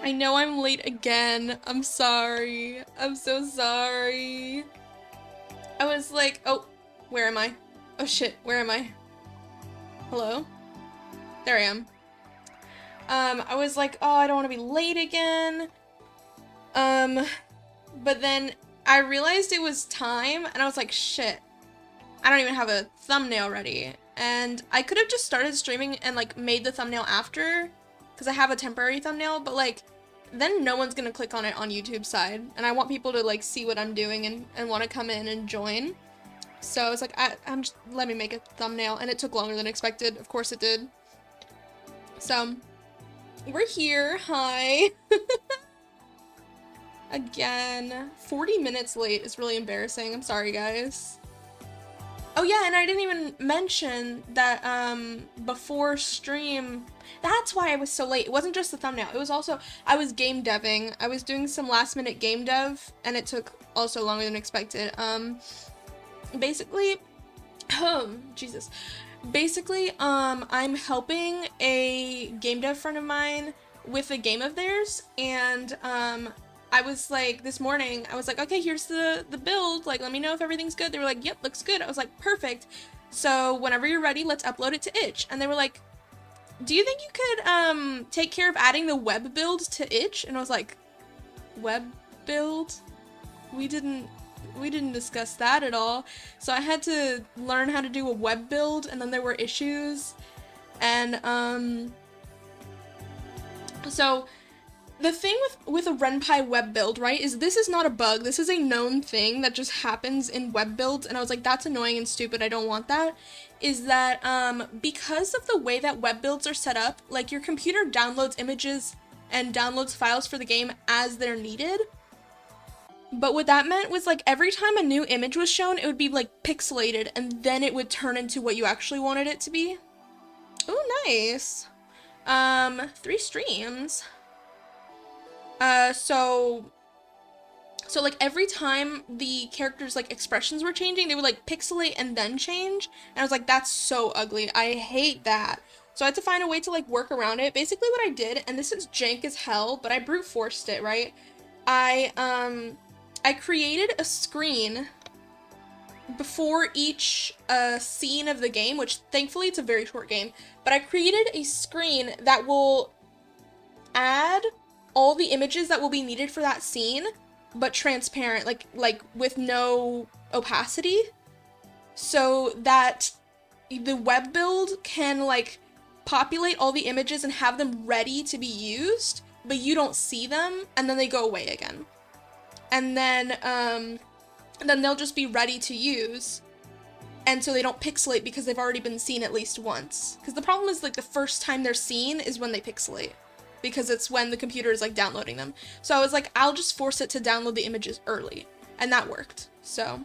I know I'm late again. I'm sorry. I'm so sorry. I was like, oh, where am I? Oh shit, where am I? Hello? There I am. I was like, oh, I don't want to be late again. But then I realized it was time, and I was like, shit. I don't even have a thumbnail ready. And I could have just started streaming and, like, made the thumbnail after, because I have a temporary thumbnail, but, like, then no one's gonna click on it on YouTube's side, and I want people to, like, see what I'm doing and want to come in and join. So it's like, I'm just, let me make a thumbnail, and it took longer than expected. Of course it did. So, we're here. Hi. Again. 40 minutes late is really embarrassing. I'm sorry, guys. Oh yeah, and I didn't even mention that, before stream, that's why I was so late. It wasn't just the thumbnail, it was also, I was game deving. I was doing some last minute game dev, and it took also longer than expected. Basically, Jesus. Basically, I'm helping a game dev friend of mine with a game of theirs, and, I was like, this morning, I was like, okay, here's the build, like, let me know if everything's good. They were like, yep, looks good. I was like, perfect. So whenever you're ready, let's upload it to Itch. And they were like, do you think you could, take care of adding the web build to Itch? And I was like, web build? We didn't discuss that at all. So I had to learn how to do a web build, and then there were issues. And, so the thing with a Ren'Py web build, right, is this is not a bug. This is a known thing that just happens in web builds, and I was like, that's annoying and stupid. I don't want that. Is that, because of the way that web builds are set up, like, your computer downloads images and downloads files for the game as they're needed. But what that meant was, like, every time a new image was shown, it would be, like, pixelated, and then it would turn into what you actually wanted it to be. Oh, nice. 3 streams. So like every time the characters' like expressions were changing, they would like pixelate and then change, and I was like, that's so ugly. I hate that. So I had to find a way to like work around it. Basically what I did, and this is jank as hell, but I brute forced it, right? I created a screen before each scene of the game, which thankfully it's a very short game, but I created a screen that will add all the images that will be needed for that scene, but transparent, like with no opacity, so that the web build can like populate all the images and have them ready to be used, but you don't see them, and then they go away again. And then they'll just be ready to use, and so they don't pixelate because they've already been seen at least once. Because the problem is, like, the first time they're seen is when they pixelate, because it's when the computer is like downloading them. So I was like, I'll just force it to download the images early, and that worked. So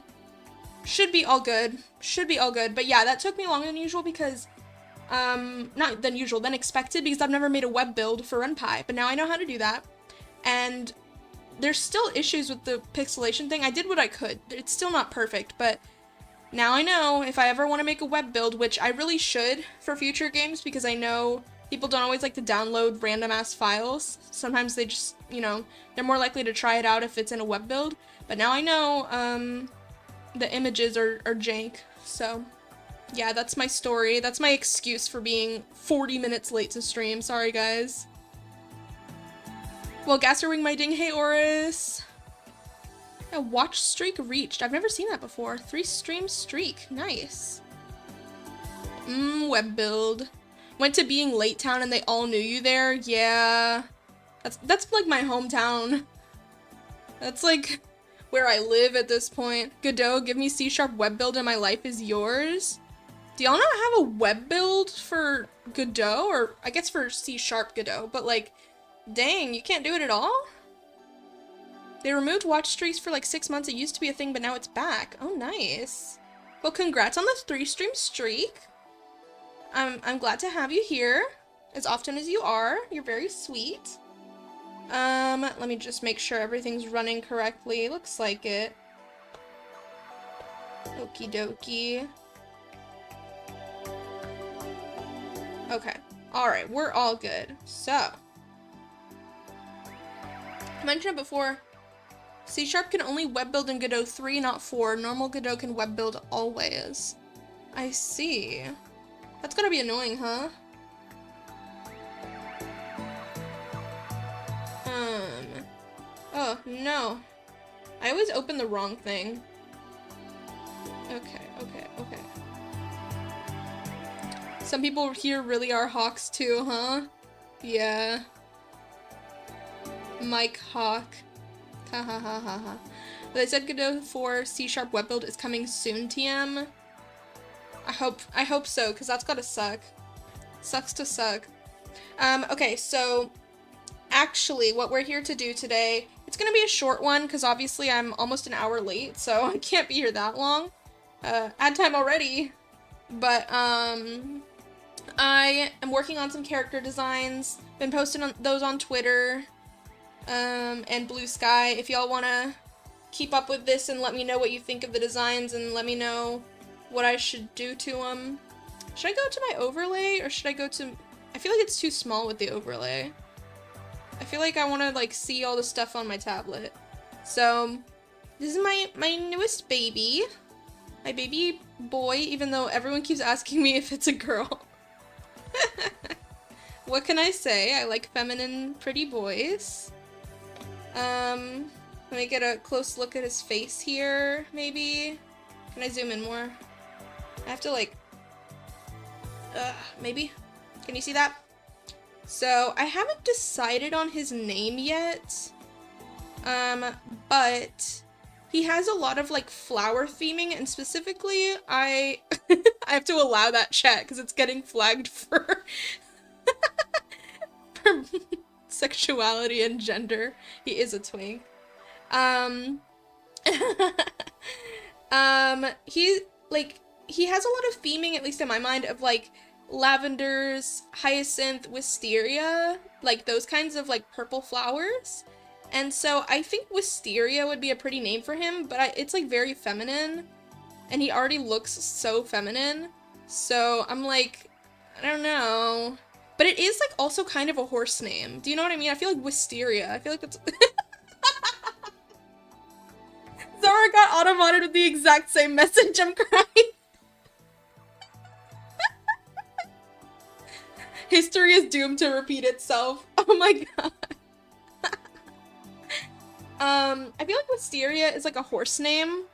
should be all good. Should be all good. But yeah, that took me longer than usual because not than usual, than expected, because I've never made a web build for Ren'Py, but now I know how to do that. And there's still issues with the pixelation thing. I did what I could. It's still not perfect, but now I know if I ever want to make a web build, which I really should for future games, because I know people don't always like to download random ass files. Sometimes they just, you know, they're more likely to try it out if it's in a web build. But now I know the images are jank. So yeah, that's my story. That's my excuse for being 40 minutes late to stream. Sorry, guys. Well, Gasserwing my ding. Hey, Oris. A watch streak reached. I've never seen that before. 3 stream streak. Nice. Web build. Went to Being Late Town and they all knew you there. Yeah. That's like my hometown. That's like where I live at this point. Godot, give me C# web build and my life is yours. Do y'all not have a web build for Godot? Or I guess for C# Godot, but like, dang, you can't do it at all? They removed watch streaks for like 6 months. It used to be a thing, but now it's back. Oh, nice. Well, congrats on the 3 stream streak. I'm glad to have you here as often as you are. You're very sweet. Let me just make sure everything's running correctly. Looks like it. Okie dokie. Okay. Alright, we're all good. So, I mentioned it before. C# can only web build in Godot 3, not 4. Normal Godot can web build always. I see. That's gonna be annoying, huh? Oh, no. I always open the wrong thing. Okay. Some people here really are hawks too, huh? Yeah. Mike Hawk. Ha ha ha ha ha. But I said Godot 4 C# web build is coming soon, TM. I hope so, because that's gotta suck. Sucks to suck. Okay, so actually what we're here to do today, it's gonna be a short one, because obviously I'm almost an hour late, so I can't be here that long. Ad time already. But, I am working on some character designs. Been posting those on Twitter, and Blue Sky. If y'all wanna keep up with this and let me know what you think of the designs and let me know what I should do to them. Should I go to my overlay or should I go to... I feel like it's too small with the overlay. I feel like I want to like see all the stuff on my tablet. So this is my newest baby. My baby boy, even though everyone keeps asking me if it's a girl. What can I say? I like feminine, pretty boys. Let me get a close look at his face here, maybe. Can I zoom in more? I have to like, maybe? Can you see that? So, I haven't decided on his name yet, but he has a lot of like flower theming, and specifically, I have to allow that chat because it's getting flagged for, for sexuality and gender. He is a twink. He has a lot of theming, at least in my mind, of like lavenders, hyacinth, wisteria, like those kinds of like purple flowers. And so I think wisteria would be a pretty name for him, but it's like very feminine, and he already looks so feminine. So I'm like, I don't know. But it is like also kind of a horse name. Do you know what I mean? I feel like wisteria. I feel like that's... Zara got auto-modded with the exact same message. I'm crying. History is doomed to repeat itself. Oh my god. I feel like wisteria is like a horse name.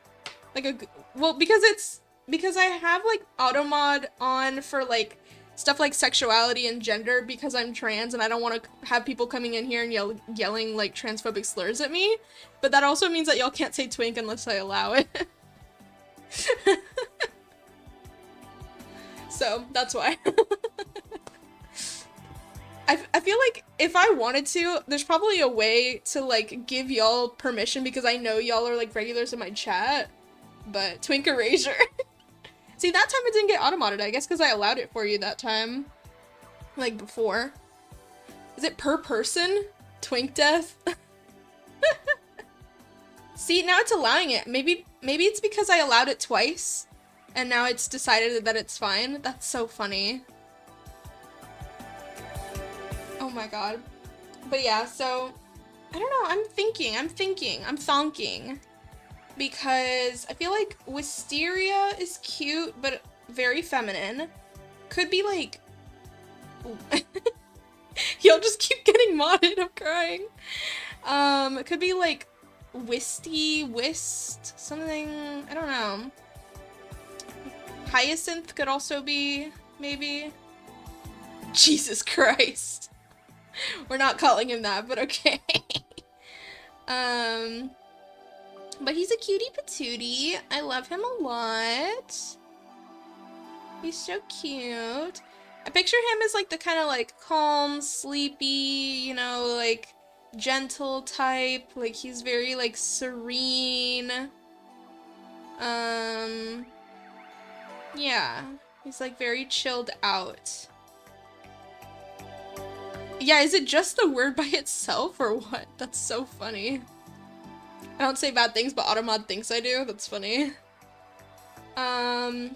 Like because I have like auto-mod on for like stuff like sexuality and gender because I'm trans and I don't want to have people coming in here and yelling like transphobic slurs at me. But that also means that y'all can't say twink unless I allow it. So that's why. I feel like if I wanted to, there's probably a way to like give y'all permission because I know y'all are like regulars in my chat. But twink erasure. See, that time it didn't get auto-modded, I guess because I allowed it for you that time. Like before. Is it per person? Twink death? See, now it's allowing it. Maybe it's because I allowed it twice. And now it's decided that it's fine. That's so funny. Oh my god. But yeah, so... I don't know, I'm thonking. Because I feel like wisteria is cute, but very feminine. Could be like... Y'all just keep getting modded, I'm crying. It could be like whist, something, I don't know. Hyacinth could also be, maybe. Jesus Christ. We're not calling him that, but okay. But he's a cutie patootie. I love him a lot. He's so cute. I picture him as like the kind of like calm, sleepy, you know, like gentle type. Like he's very like serene. Yeah. He's like very chilled out. Yeah, is it just the word by itself or what? That's so funny. I don't say bad things, but Automod thinks I do. That's funny. I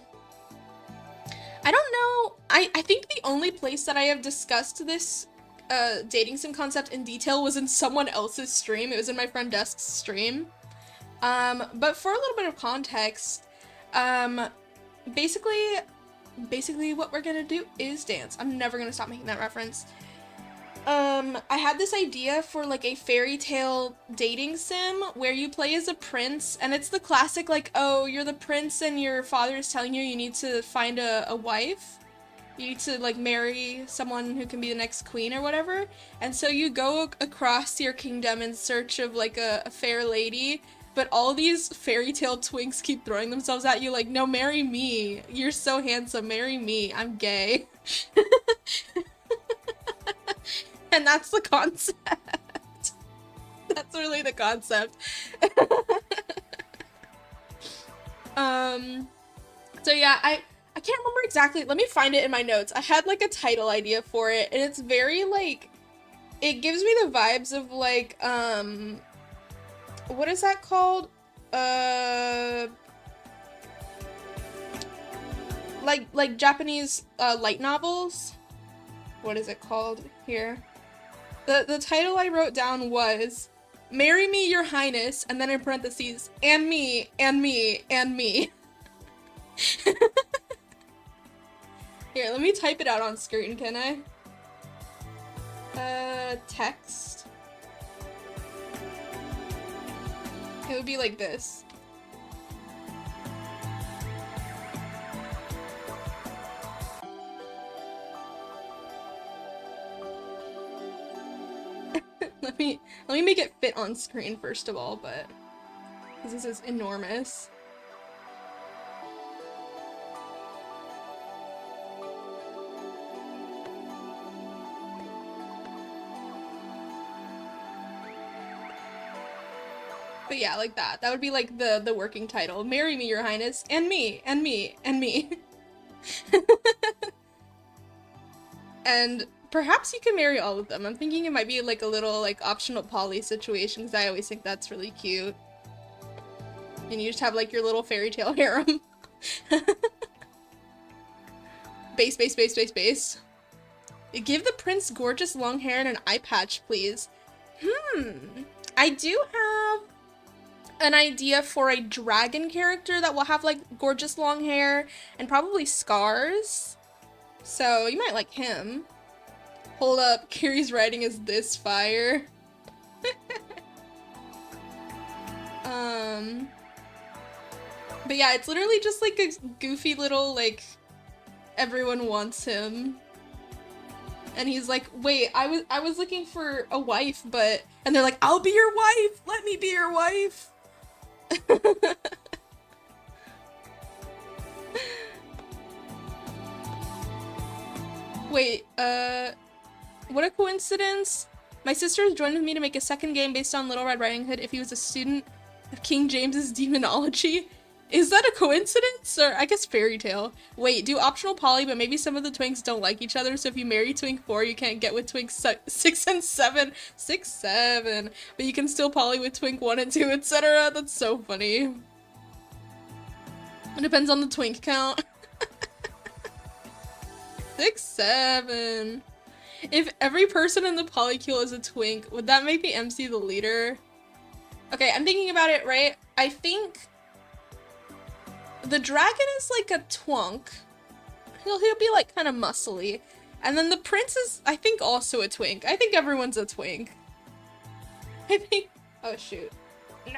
don't know. I think the only place that I have discussed this dating sim concept in detail was in someone else's stream. It was in my friend Desk's stream. But for a little bit of context, basically what we're gonna do is dance. I'm never gonna stop making that reference. I had this idea for like a fairy tale dating sim where you play as a prince, and it's the classic like, oh, you're the prince and your father is telling you need to find a wife. You need to like marry someone who can be the next queen or whatever. And so you go across your kingdom in search of like a fair lady, but all these fairy tale twinks keep throwing themselves at you like, no, marry me. You're so handsome, marry me. I'm gay. And that's the concept. That's really the concept. So yeah, I can't remember exactly. Let me find it in my notes. I had like a title idea for it, and it's very like, it gives me the vibes of like, what is that called? Like Japanese light novels. What is it called here? The title I wrote down was "Marry Me, Your Highness," and then in parentheses, and me, and me, and me. Here, let me type it out on screen, can I? Text. It would be like this. Let me make it fit on screen first of all, but because this is enormous. But yeah, like that. That would be like the working title. Marry me, your highness, and me, and me, and me. And perhaps you can marry all of them. I'm thinking it might be like a little like optional poly situation, because I always think that's really cute. And you just have like your little fairy tale harem. Base, base, base, base, base. Give the prince gorgeous long hair and an eye patch, please. I do have an idea for a dragon character that will have like gorgeous long hair and probably scars. So you might like him. Hold up, Kiri's writing is this fire. But yeah, it's literally just like a goofy little like everyone wants him. And he's like, wait, I was looking for a wife, but and they're like, I'll be your wife. Let me be your wife. Wait, what a coincidence. My sister has joined with me to make a second game based on Little Red Riding Hood if he was a student of King James's demonology. Is that a coincidence? Or I guess Fairytale. Wait, do optional poly, but maybe some of the twinks don't like each other, so if you marry twink 4, you can't get with twink 6 and 7. 6, 7. But you can still poly with twink 1 and 2, etc. That's so funny. It depends on the twink count. 6, 7. If every person in the polycule is a twink, would that make the MC the leader? Okay, I'm thinking about it, right? I think the dragon is like a twunk. He'll be like kind of muscly. And then the prince is, I think, also a twink. I think everyone's a twink. I think, oh shoot.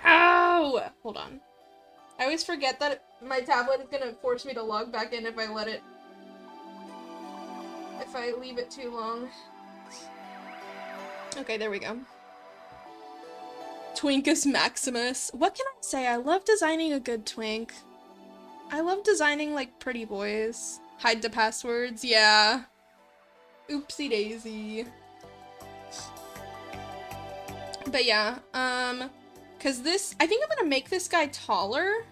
No! Hold on. I always forget that my tablet is gonna force me to log back in if I leave it too long. Okay, there we go. Twinkus Maximus. What can I say? I love designing a good twink. I love designing, like, pretty boys. Hide the passwords, yeah. Oopsie daisy. But yeah, cause this, I think I'm gonna make this guy taller.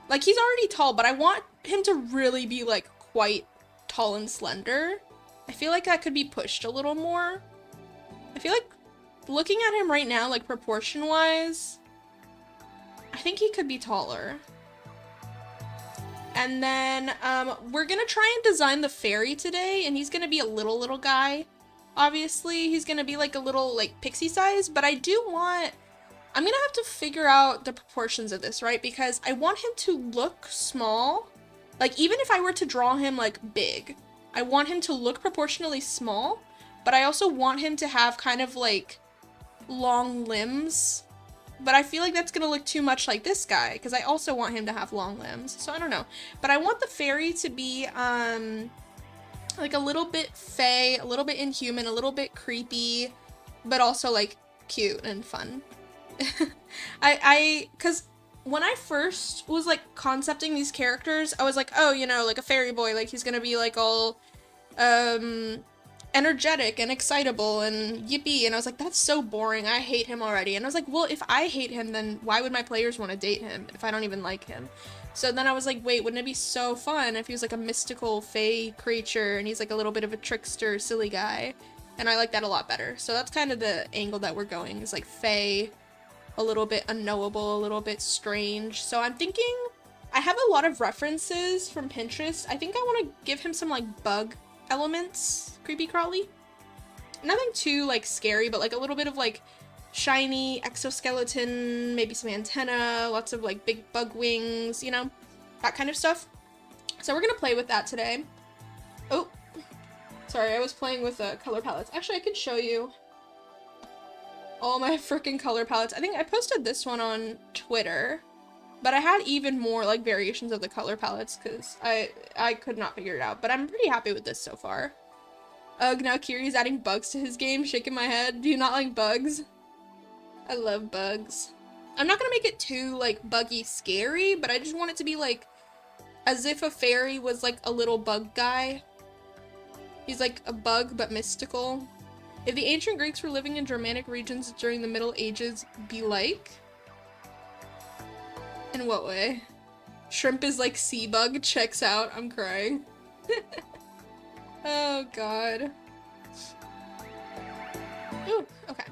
Like, he's already tall, but I want him to really be, like, quite tall and slender. I feel like that could be pushed a little more. I feel like looking at him right now, like proportion-wise, I think he could be taller. And then we're gonna try and design the fairy today, and he's gonna be a little guy. Obviously, he's gonna be like a little like pixie size, but I'm gonna have to figure out the proportions of this, right? Because I want him to look small. Like, even if I were to draw him like big, I want him to look proportionally small, but I also want him to have kind of like long limbs. But I feel like that's gonna look too much like this guy, because I also want him to have long limbs. So I don't know. But I want the fairy to be like a little bit fey, a little bit inhuman, a little bit creepy, but also like cute and fun. Cause when I first was like concepting these characters, I was like, oh, you know, like a fairy boy, like he's gonna be like all, energetic and excitable and yippee, and I was like, that's so boring, I hate him already. And I was like, well, if I hate him, then why would my players want to date him if I don't even like him? So then I was like, wait, wouldn't it be so fun if he was like a mystical fae creature and he's like a little bit of a trickster, silly guy? And I like that a lot better. So that's kind of the angle that we're going, is like fae, a little bit unknowable, a little bit strange. So I'm thinking, I have a lot of references from Pinterest. I think I want to give him some like bug elements, creepy crawly. Nothing too like scary, but like a little bit of like shiny exoskeleton, maybe some antenna, lots of like big bug wings, you know, that kind of stuff. So we're gonna play with that today. Oh, sorry, I was playing with color palettes. Actually, I could show you all my freaking color palettes. I think I posted this one on Twitter, but I had even more like variations of the color palettes because I could not figure it out, but I'm pretty happy with this so far. Ugh, now Kiri's adding bugs to his game, shaking my head. Do you not like bugs? I love bugs. I'm not gonna make it too like buggy scary, but I just want it to be like as if a fairy was like a little bug guy. He's like a bug but mystical. If the ancient Greeks were living in Germanic regions during the Middle Ages, be like? In what way? Shrimp is like sea bug, checks out. I'm crying. Oh god. Ooh, okay.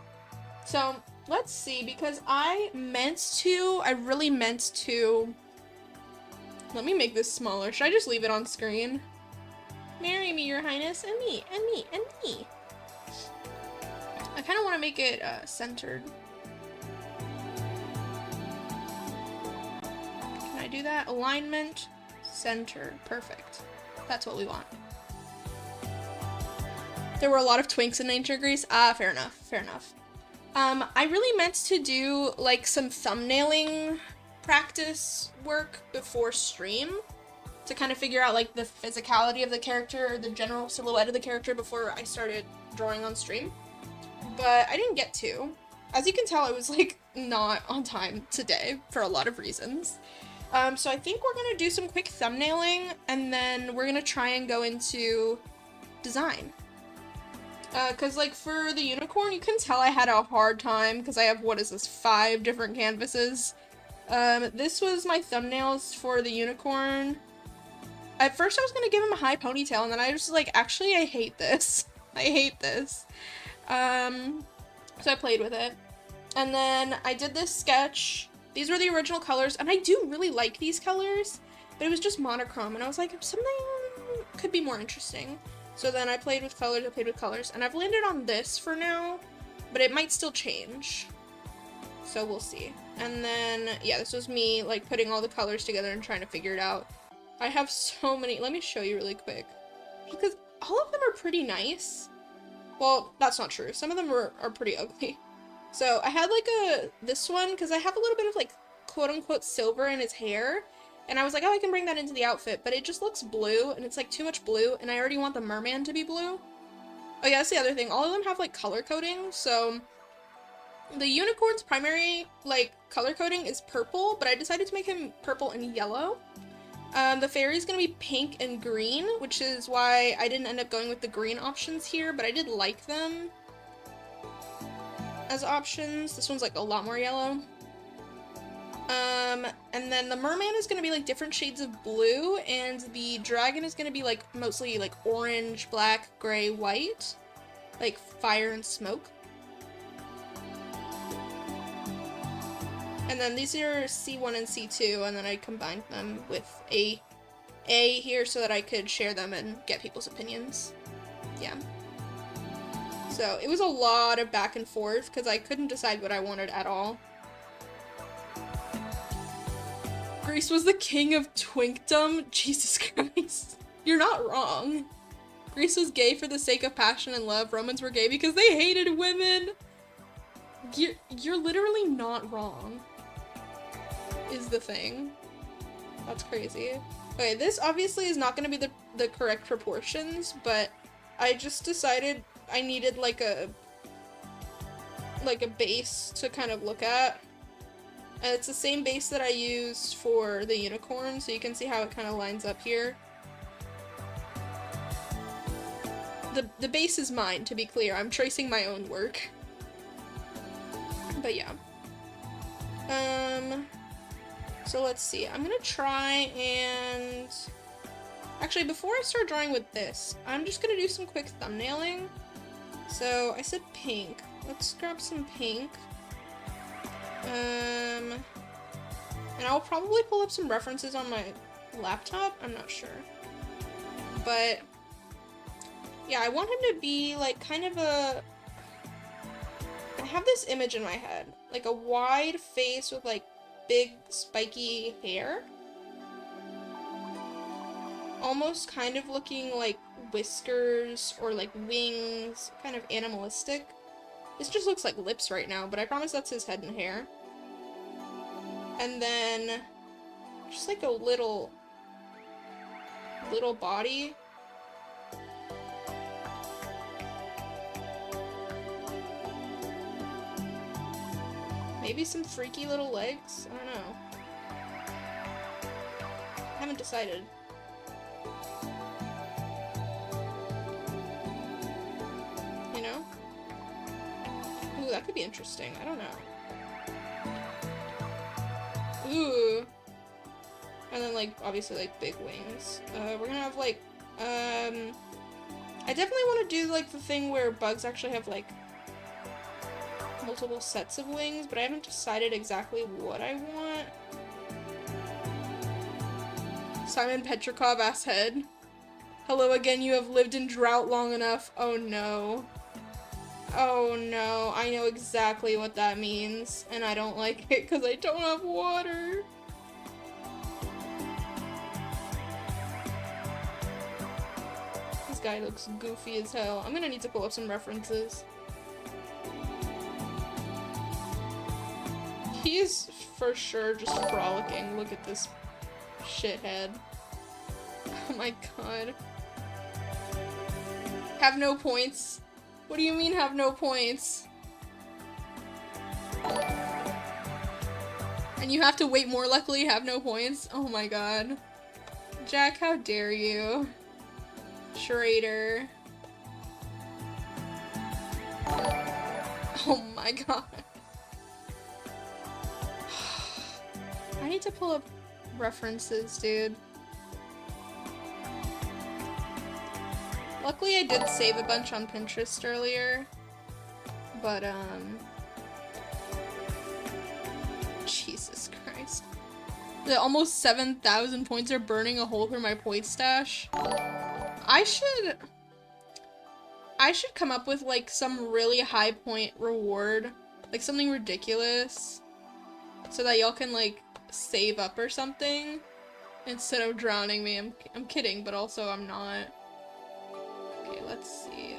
So, let's see, because I really meant to... Let me make this smaller. Should I just leave it on screen? Marry me, your highness, and me, and me, and me. I kind of want to make it centered. Can I do that? Alignment, center, perfect. That's what we want. There were a lot of twinks in ancient Greece. Ah, fair enough, fair enough. I really meant to do like some thumbnailing practice work before stream to kind of figure out like the physicality of the character, or the general silhouette of the character before I started drawing on stream. But I didn't get to. As you can tell, I was like not on time today for a lot of reasons. So I think we're gonna do some quick thumbnailing and then we're gonna try and go into design. Cause like for the unicorn, you can tell I had a hard time because I have, what is this, 5 different canvases. This was my thumbnails for the unicorn. At first I was gonna give him a high ponytail and then I was like, actually I hate this. I hate this. So I played with it. And then I did this sketch. These were the original colors and I do really like these colors, but it was just monochrome and I was like, something could be more interesting. So then I played with colors, and I've landed on this for now, but it might still change. So we'll see. And then, yeah, this was me, like, putting all the colors together and trying to figure it out. I have so many, let me show you really quick. Because all of them are pretty nice. Well, that's not true. Some of them are pretty ugly. So I had, like, this one, because I have a little bit of, like, quote-unquote silver in his hair. And I was like, oh, I can bring that into the outfit, but it just looks blue, and it's like too much blue, and I already want the merman to be blue. Oh yeah, that's the other thing. All of them have like color coding, so the unicorn's primary like color coding is purple, but I decided to make him purple and yellow. The fairy's gonna be pink and green, which is why I didn't end up going with the green options here, but I did like them as options. This one's like a lot more yellow. And then the merman is gonna be like different shades of blue, and the dragon is gonna be like mostly like orange, black, gray, white, like fire and smoke. And then these are C1 and C2, and then I combined them with A here so that I could share them and get people's opinions. Yeah. So it was a lot of back and forth because I couldn't decide what I wanted at all. Greece was the king of twinkdom? Jesus Christ. You're not wrong. Greece was gay for the sake of passion and love. Romans were gay because they hated women. You're literally not wrong. Is the thing. That's crazy. Okay, this obviously is not going to be the correct proportions, but I just decided I needed like a base to kind of look at. And it's the same base that I used for the unicorn, so you can see how it kind of lines up here. The base is mine, to be clear. I'm tracing my own work. But yeah. So let's see. I'm gonna try and... Actually, before I start drawing with this, I'm just gonna do some quick thumbnailing. So, I said pink. Let's grab some pink. And I'll probably pull up some references on my laptop. I'm not sure. But... yeah, I want him to be, like, kind of a... I have this image in my head. Like, a wide face with, like, big, spiky hair. Almost kind of looking like whiskers or, like, wings. Kind of animalistic. This just looks like lips right now, but I promise that's his head and hair. And then... just, like, a little body. Maybe some freaky little legs? I don't know. I haven't decided. You know? Ooh, that could be interesting. I don't know. Ooh. And then, like, obviously, like, big wings. We're gonna have, like, I definitely want to do, like, the thing where bugs actually have, like, multiple sets of wings, but I haven't decided exactly what I want. Simon Petrikov ass head. Hello again, you have lived in drought long enough. Oh no. Oh no, I know exactly what that means, and I don't like it because I don't have water. This guy looks goofy as hell. I'm gonna need to pull up some references. He's for sure just frolicking. Look at this shithead. Oh my god. Have no points? What do you mean have no points? And you have to wait more, luckily have no points? Oh my god. Jack, how dare you? Schrader. Oh my god. I need to pull up references, dude. Luckily I did save a bunch on Pinterest earlier, but Jesus Christ. The almost 7,000 points are burning a hole through my point stash. I should come up with, like, some really high point reward, like something ridiculous, so that y'all can, like, save up or something instead of drowning me. I'm kidding, but also I'm not. Okay, let's see.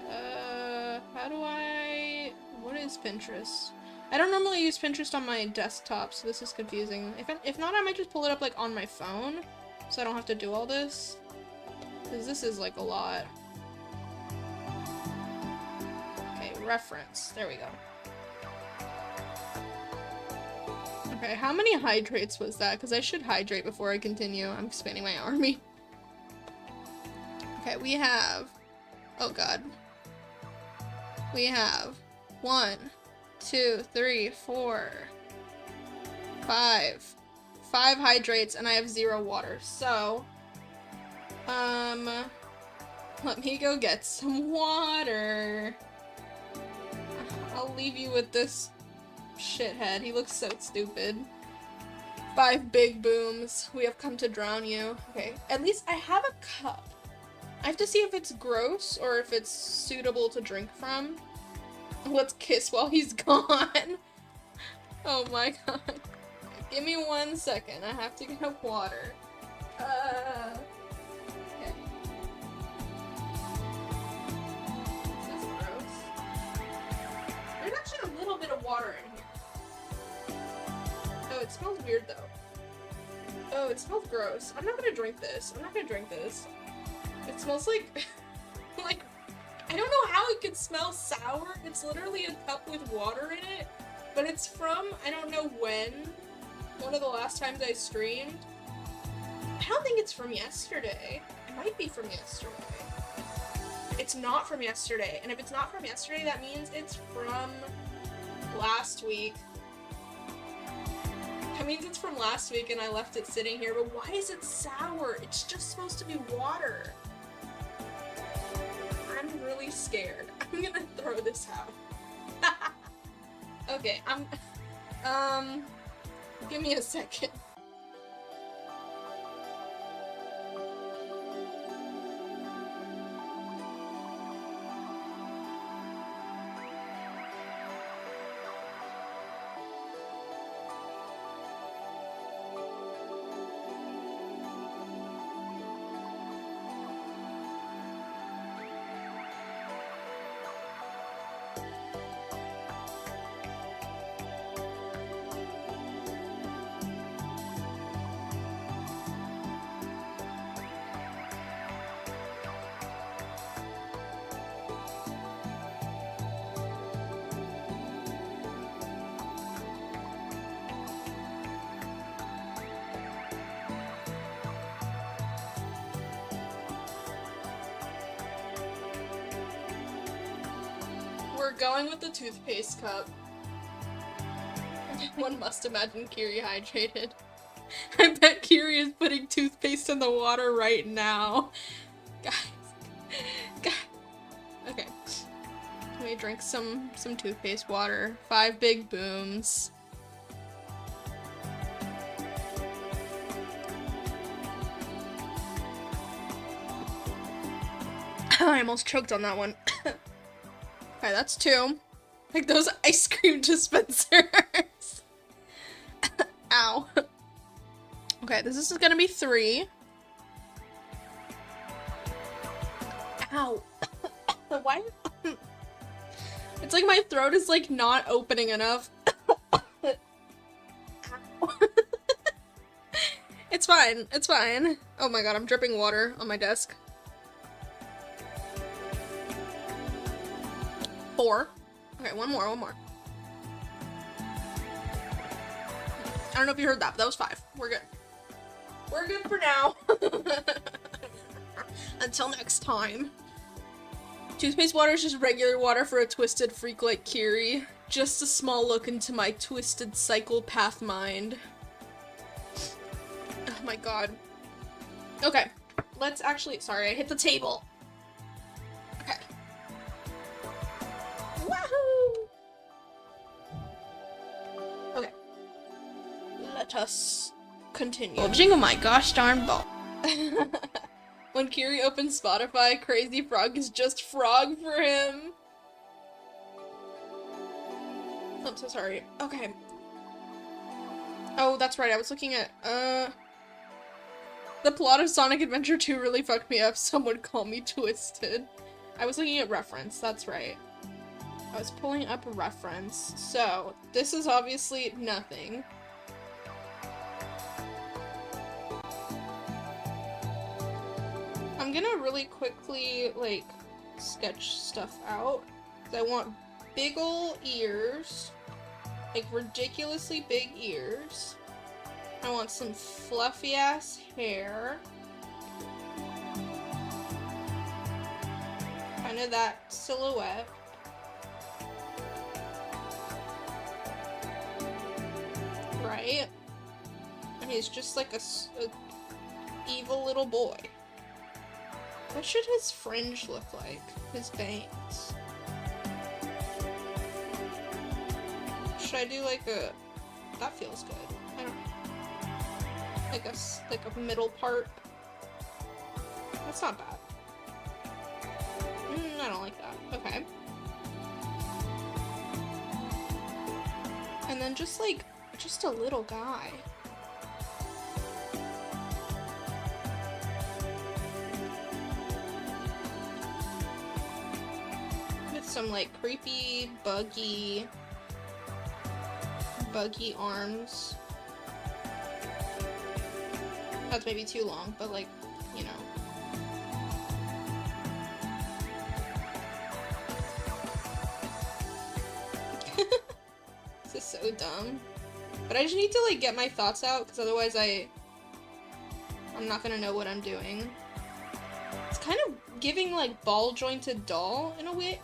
What is Pinterest? I don't normally use Pinterest on my desktop, so this is confusing. If not, I might just pull it up, like, on my phone, so I don't have to do all this, because this is, like, a lot. Okay, reference. There we go. Okay, how many hydrates was that? Because I should hydrate before I continue. I'm expanding my army. Okay, we have... oh god. We have 1, 2, 3, 4, 5. 5 hydrates, and I have 0 water. So, let me go get some water. I'll leave you with this shithead. He looks so stupid. 5 big booms. We have come to drown you. Okay, at least I have a cup. I have to see if it's gross or if it's suitable to drink from. Let's kiss while he's gone. Oh my god. Give me 1 second. I have to get up water. Okay. This is gross. There's actually a little bit of water in here. Oh, it smells weird though. Oh, it smells gross. I'm not gonna drink this. It smells like like I don't know how it could smell sour. It's literally a cup with water in it, but it's from I don't know when. One of the last times I streamed. I don't think it's from yesterday. It might be from yesterday. It's not from yesterday, and if it's not from yesterday, that means it's from last week. That means it's from last week and I left it sitting here, but why is it sour? It's just supposed to be water. I'm really scared. I'm gonna throw this out. Okay, give me a second. We're going with the toothpaste cup. One must imagine Kiri hydrated. I bet Kiri is putting toothpaste in the water right now. Guys. Okay. Let me drink some toothpaste water. 5 big booms. I almost choked on that one. Okay, that's 2. Like those ice cream dispensers. Ow. Okay, this is gonna be 3. Ow. Why? It's like my throat is like not opening enough. It's fine. It's fine. Oh my god, I'm dripping water on my desk. 4. Okay, one more. I don't know if you heard that, but that was 5. We're good. We're good for now. Until next time. Toothpaste water is just regular water for a twisted freak like Kiri. Just a small look into my twisted psychopath mind. Oh my god. Okay. Let's actually- sorry, I hit the table. Okay. Wahoo! Okay. Let us continue. Oh, jingle my gosh darn ball. When Kiri opens Spotify, Crazy Frog is just frog for him. I'm so sorry. Okay. Oh, that's right. I was looking at, the plot of Sonic Adventure 2 really fucked me up. Some would call me twisted. I was looking at reference. That's right. I was pulling up a reference. So, this is obviously nothing. I'm gonna really quickly, like, sketch stuff out. I want big ol' ears. Like, ridiculously big ears. I want some fluffy ass hair. Kind of that silhouette. Right? And he's just like a evil little boy. What should his fringe look like? His bangs? Should I do like a... That feels good. I don't know. Like a middle part. That's not bad. I don't like that. Okay. And then just like, just a little guy. With some like creepy, buggy arms. That's maybe too long, but like, you know. This is so dumb. But I just need to like get my thoughts out, because otherwise I'm not gonna know what I'm doing. It's kind of giving like ball jointed doll in a way,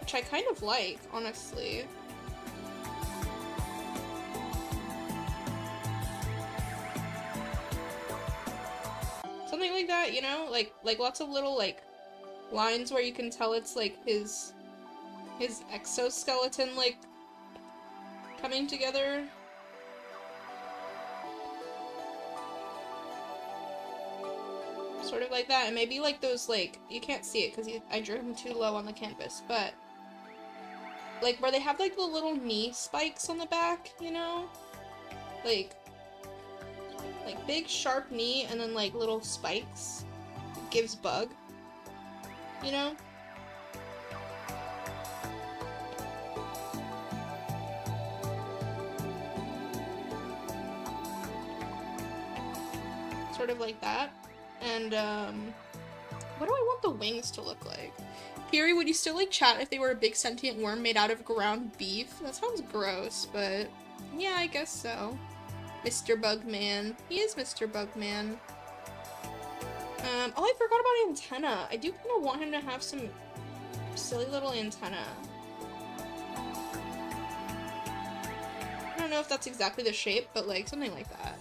which I kind of like, honestly. Something like that, you know? Like lots of little like lines where you can tell it's like his exoskeleton like coming together. Sort of like that, and maybe like those like, you can't see it because I drew him too low on the canvas, but like where they have like the little knee spikes on the back, you know? Like big sharp knee and then like little spikes. It gives bug, you know? Sort of like that. And what do I want the wings to look like? Kiri, would you still like chat if they were a big sentient worm made out of ground beef? That sounds gross, but yeah, I guess so. Mr. Bugman. He is Mr. Bugman. Oh, I forgot about antenna. I do kind of want him to have some silly little antenna. I don't know if that's exactly the shape, but like something like that.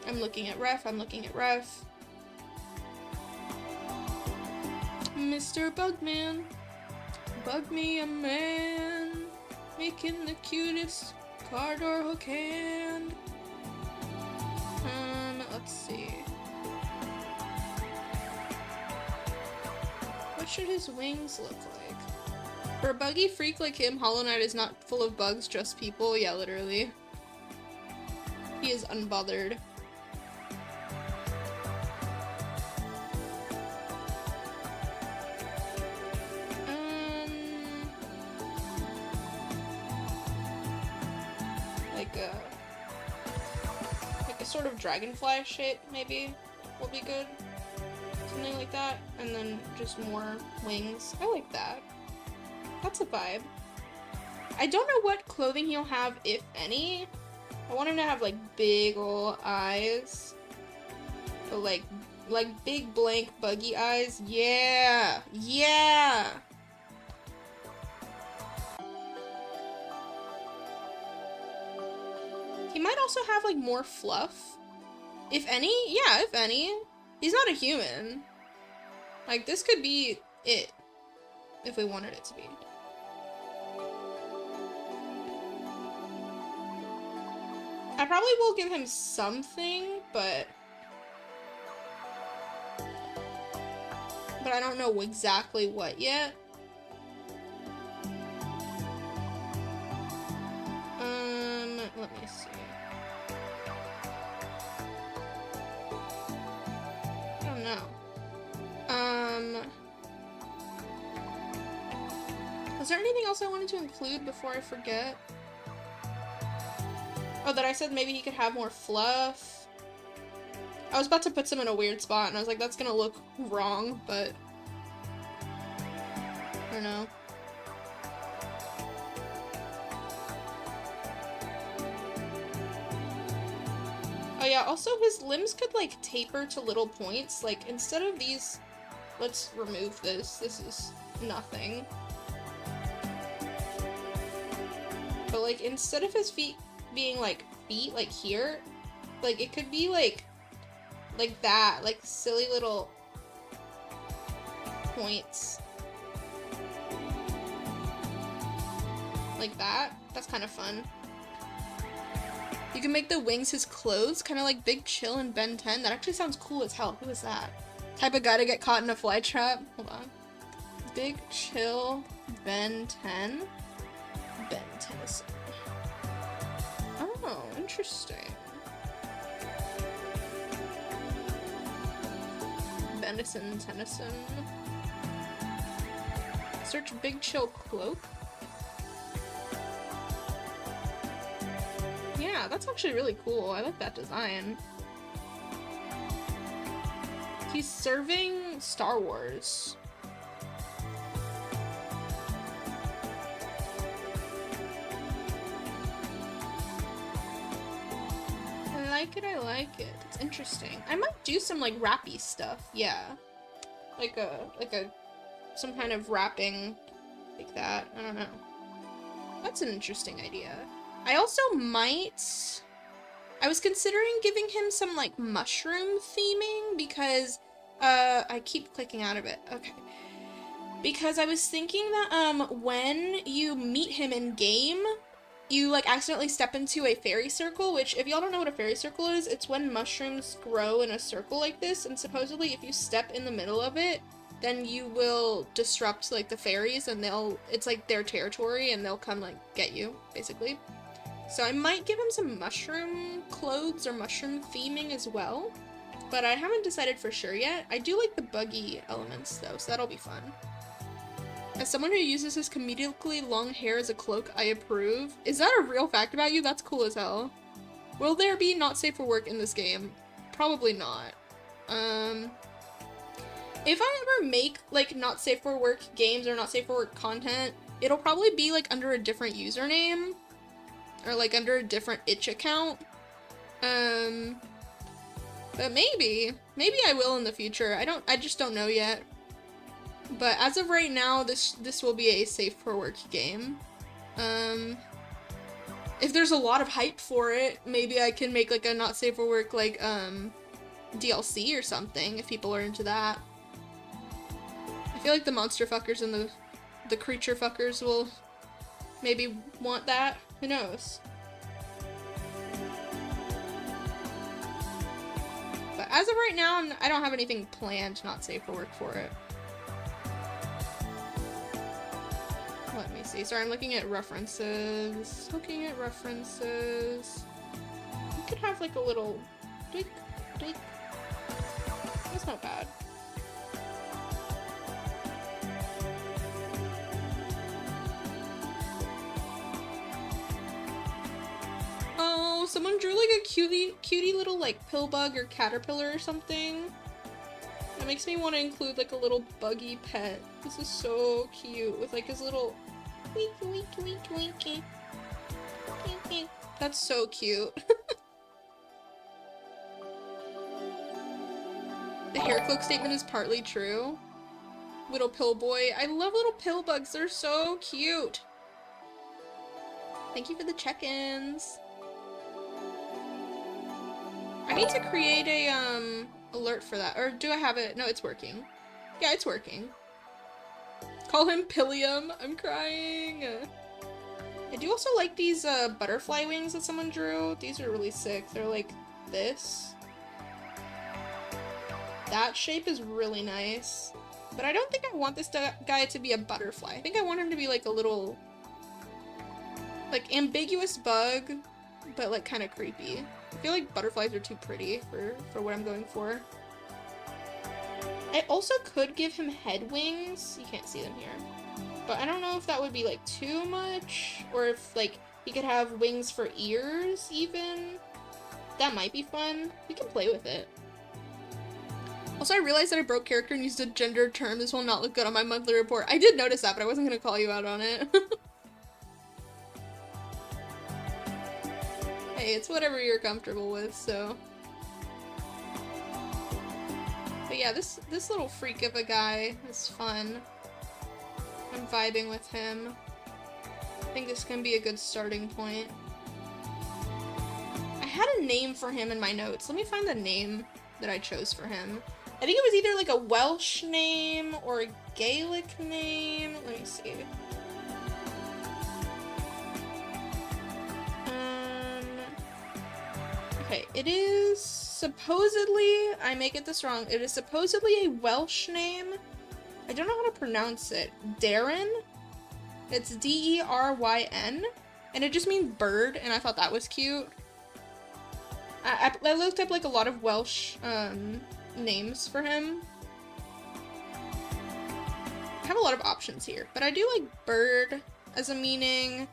I'm looking at ref. Mr. Bugman. Bug me a man. Making the cutest card or hook hand. Let's see. What should his wings look like? For a buggy freak like him, Hollow Knight is not full of bugs, just people. Yeah, literally. He is unbothered. Like a sort of dragonfly shape, maybe, will be good. Something like that. And then just more wings. I like that. That's a vibe. I don't know what clothing he'll have, if any. I want him to have, like, big ol' eyes. But, like big blank buggy eyes. Yeah! Yeah! He might also have, like, more fluff. If any? Yeah, if any. He's not a human. Like, this could be it. If we wanted it to be. I probably will give him something, but I don't know exactly what yet. Let me see. I don't know. Was there anything else I wanted to include before I forget? Oh, that I said maybe he could have more fluff. I was about to put some in a weird spot, and I was like, that's gonna look wrong, but I don't know. Oh yeah, also his limbs could like taper to little points. Like instead of these, let's remove this. This is nothing. But like instead of his feet being like feet like here, like it could be like that, like silly little points. Like that. That's kind of fun. You can make the wings his clothes, kind of like Big Chill in Ben 10. That actually sounds cool as hell. Who is that? Type of guy to get caught in a fly trap. Hold on. Big Chill Ben 10? Ben Tennyson. Oh, interesting. Benison Tennyson. Search Big Chill Cloak. Yeah, that's actually really cool. I like that design. He's serving Star Wars. I like it. It's interesting. I might do some like rappy stuff. Yeah. Like some kind of rapping like that. I don't know. That's an interesting idea. I also might... I was considering giving him some like mushroom theming because I keep clicking out of it. Okay. Because I was thinking that when you meet him in game, you like accidentally step into a fairy circle, which if y'all don't know what a fairy circle is, it's when mushrooms grow in a circle like this, and supposedly if you step in the middle of it, then you will disrupt like the fairies and it's like their territory and they'll come like get you, basically. So I might give him some mushroom clothes or mushroom theming as well, but I haven't decided for sure yet. I do like the buggy elements though, so that'll be fun. As someone who uses his comedically long hair as a cloak, I approve. Is that a real fact about you? That's cool as hell. Will there be not safe for work in this game? Probably not. If I ever make, like, not safe for work games or not safe for work content, it'll probably be, like, under a different username. Or, like, under a different itch account. But maybe. Maybe I will in the future. I just don't know yet. But as of right now, this will be a safe for work game. If there's a lot of hype for it, maybe I can make like a not safe for work like DLC or something if people are into that. I feel like the monster fuckers and the creature fuckers will maybe want that. Who knows? But as of right now, I don't have anything planned not safe for work for it. Let me see. Sorry, I'm looking at references. Looking at references. You could have like a little doink, doink. That's not bad. Oh, someone drew like a cutie little like pill bug or caterpillar or something. It makes me want to include like a little buggy pet. This is so cute with like his little winky winky winky winky. That's so cute. The hair cloak statement is partly true. Little pill boy. I love little pill bugs. They're so cute. Thank you for the check-ins. I need to create a alert for that. Or do I have it? No, it's working. Yeah, it's working. Call him Pillium. I'm crying. I do also like these butterfly wings that someone drew. These are really sick. They're like this. That shape is really nice. But I don't think I want this guy to be a butterfly. I think I want him to be like a little like ambiguous bug, but like kind of creepy. I feel like butterflies are too pretty for what I'm going for. I also could give him head wings. You can't see them here. But I don't know if that would be like too much, or if like he could have wings for ears even. That might be fun. We can play with it. Also, I realized that I broke character and used a gendered term. This will not look good on my monthly report. I did notice that, but I wasn't gonna call you out on it. Hey, it's whatever you're comfortable with, so. But yeah, this little freak of a guy is fun. I'm vibing with him. I think this can be a good starting point. I had a name for him in my notes. Let me find the name that I chose for him. I think it was either like a Welsh name or a Gaelic name. Let me see. Okay, it is supposedly, I may get this wrong, it is supposedly a Welsh name. I don't know how to pronounce it. Darren? It's D-E-R-Y-N, and it just means bird, and I thought that was cute. I looked up like a lot of Welsh names for him. I have a lot of options here, but I do like bird as a meaning.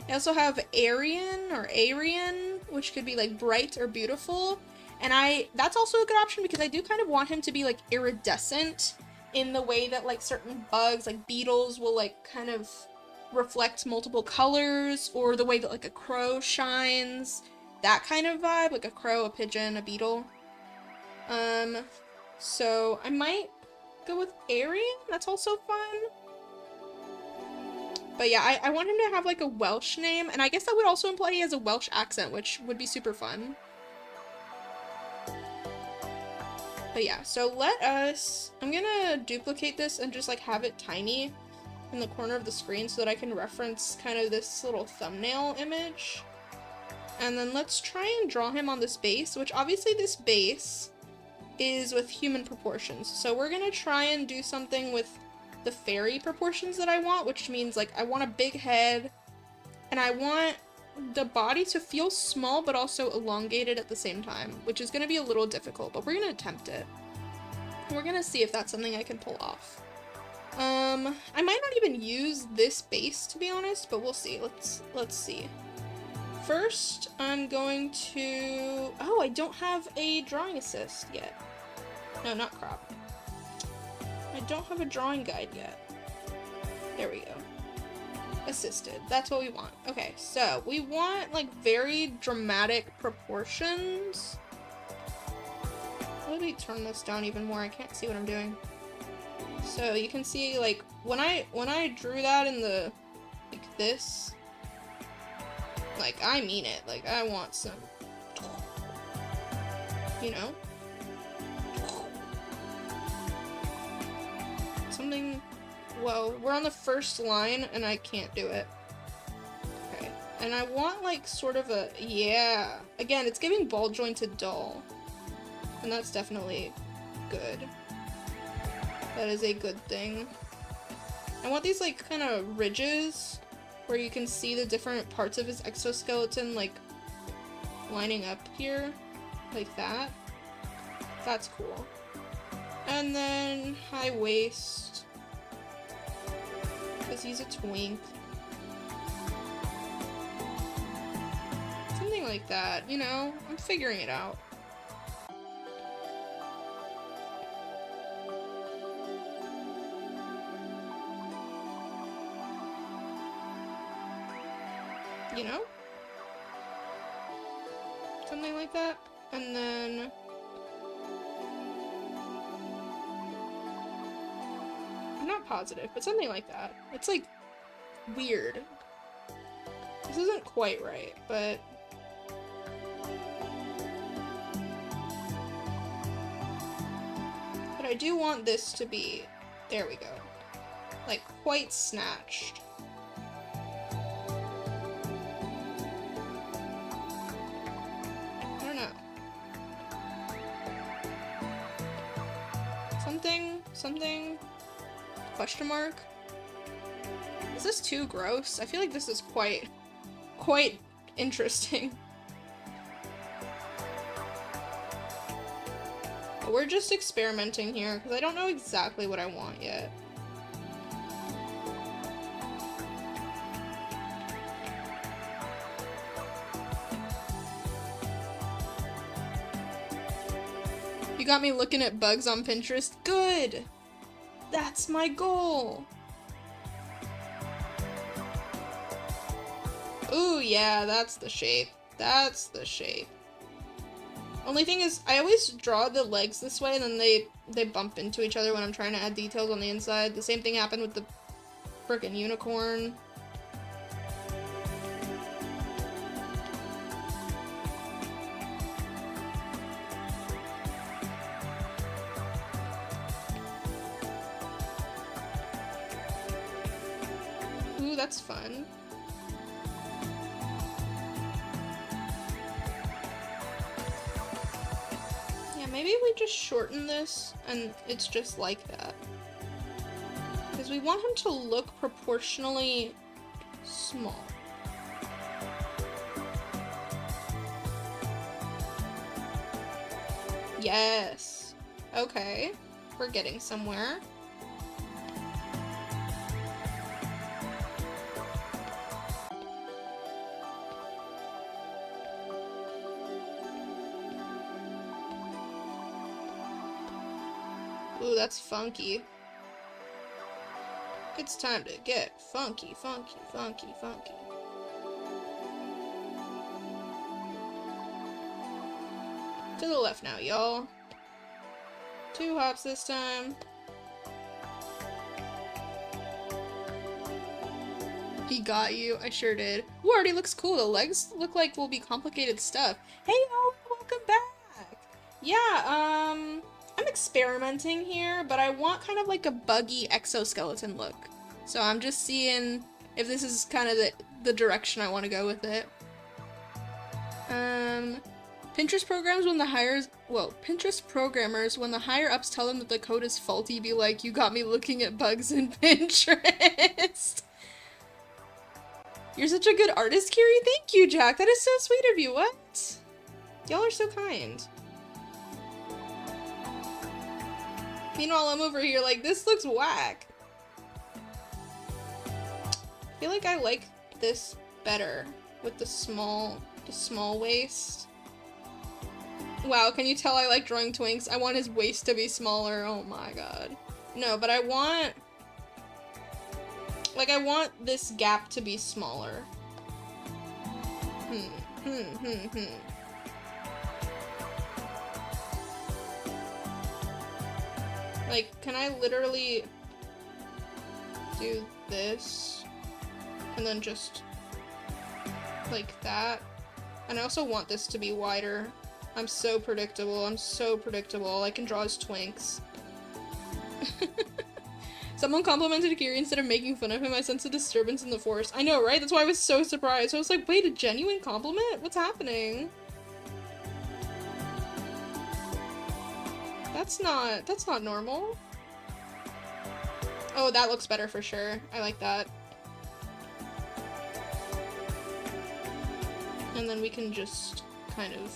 I also have Aryan or Aryan, which could be like bright or beautiful. And that's also a good option because I do kind of want him to be like iridescent in the way that like certain bugs, like beetles, will like kind of reflect multiple colors, or the way that like a crow shines. That kind of vibe, like a crow, a pigeon, a beetle. So I might go with Aryan. That's also fun. But yeah, I want him to have like a Welsh name, and I guess that would also imply he has a Welsh accent, which would be super fun. But yeah, so I'm gonna duplicate this and just like have it tiny in the corner of the screen so that I can reference kind of this little thumbnail image. And then let's try and draw him on this base, which obviously this base is with human proportions. So we're gonna try and do something with the fairy proportions that I want, which means like I want a big head, and I want the body to feel small but also elongated at the same time, which is gonna be a little difficult, but we're gonna attempt it. We're gonna see if that's something I can pull off. I might not even use this base, to be honest, but we'll see. Let's see. First, I'm going to... Oh, I don't have a drawing assist yet. No, not crop. I don't have a drawing guide yet. There we go. Assisted. That's what we want. Okay, so we want like very dramatic proportions. Let me turn this down even more. I can't see what I'm doing. So you can see like when I drew that in the like this, like I mean it. Like I want some, you know, something. Well, we're on the first line and I can't do it. Okay. And I want like sort of a, yeah. Again, it's giving ball jointed doll. And that's definitely good. That is a good thing. I want these like kind of ridges where you can see the different parts of his exoskeleton like lining up here. Like that. That's cool. And then high waist. Because he's a twink. Something like that, you know? I'm figuring it out. You know? Something like that. And then... I'm not positive, but something like that. It's like weird. This isn't quite right, but I do want this to be, there we go, like quite snatched. I don't know. Something question mark? Is this too gross? I feel like this is quite interesting. But we're just experimenting here because I don't know exactly what I want yet. You got me looking at bugs on Pinterest? Good! That's my goal! Ooh, yeah, that's the shape. That's the shape. Only thing is, I always draw the legs this way and then they bump into each other when I'm trying to add details on the inside. The same thing happened with the frickin' unicorn. Ooh, that's fun. Yeah, maybe we just shorten this and it's just like that. Because we want him to look proportionally small. Yes. Okay. We're getting somewhere. Ooh, that's funky. It's time to get funky, funky, funky, funky. To the left now, y'all. 2 hops this time. He got you. I sure did. Ooh, already looks cool. The legs look like will be complicated stuff. Hey, y'all, welcome back. Yeah, I'm experimenting here, but I want kind of like a buggy exoskeleton look. So I'm just seeing if this is kind of the direction I want to go with it. Pinterest programmers when the Pinterest programmers when the higher ups tell them that the code is faulty, be like, you got me looking at bugs in Pinterest. You're such a good artist, Kiri. Thank you, Jack. That is so sweet of you. What? Y'all are so kind. Meanwhile, I'm over here like, this looks whack. I feel like I like this better with the small waist. Wow, can you tell I like drawing twinks? I want his waist to be smaller. Oh my god. No, but I want this gap to be smaller. Like, can I literally do this and then just like that? And I also want this to be wider. I'm so predictable. I'm so predictable. I can draw his twinks. Someone complimented Kiri instead of making fun of him. I sense a disturbance in the force. I know, right? That's why I was so surprised. I was like, wait, a genuine compliment? What's happening? That's not normal. Oh, that looks better for sure. I like that. And then we can just kind of...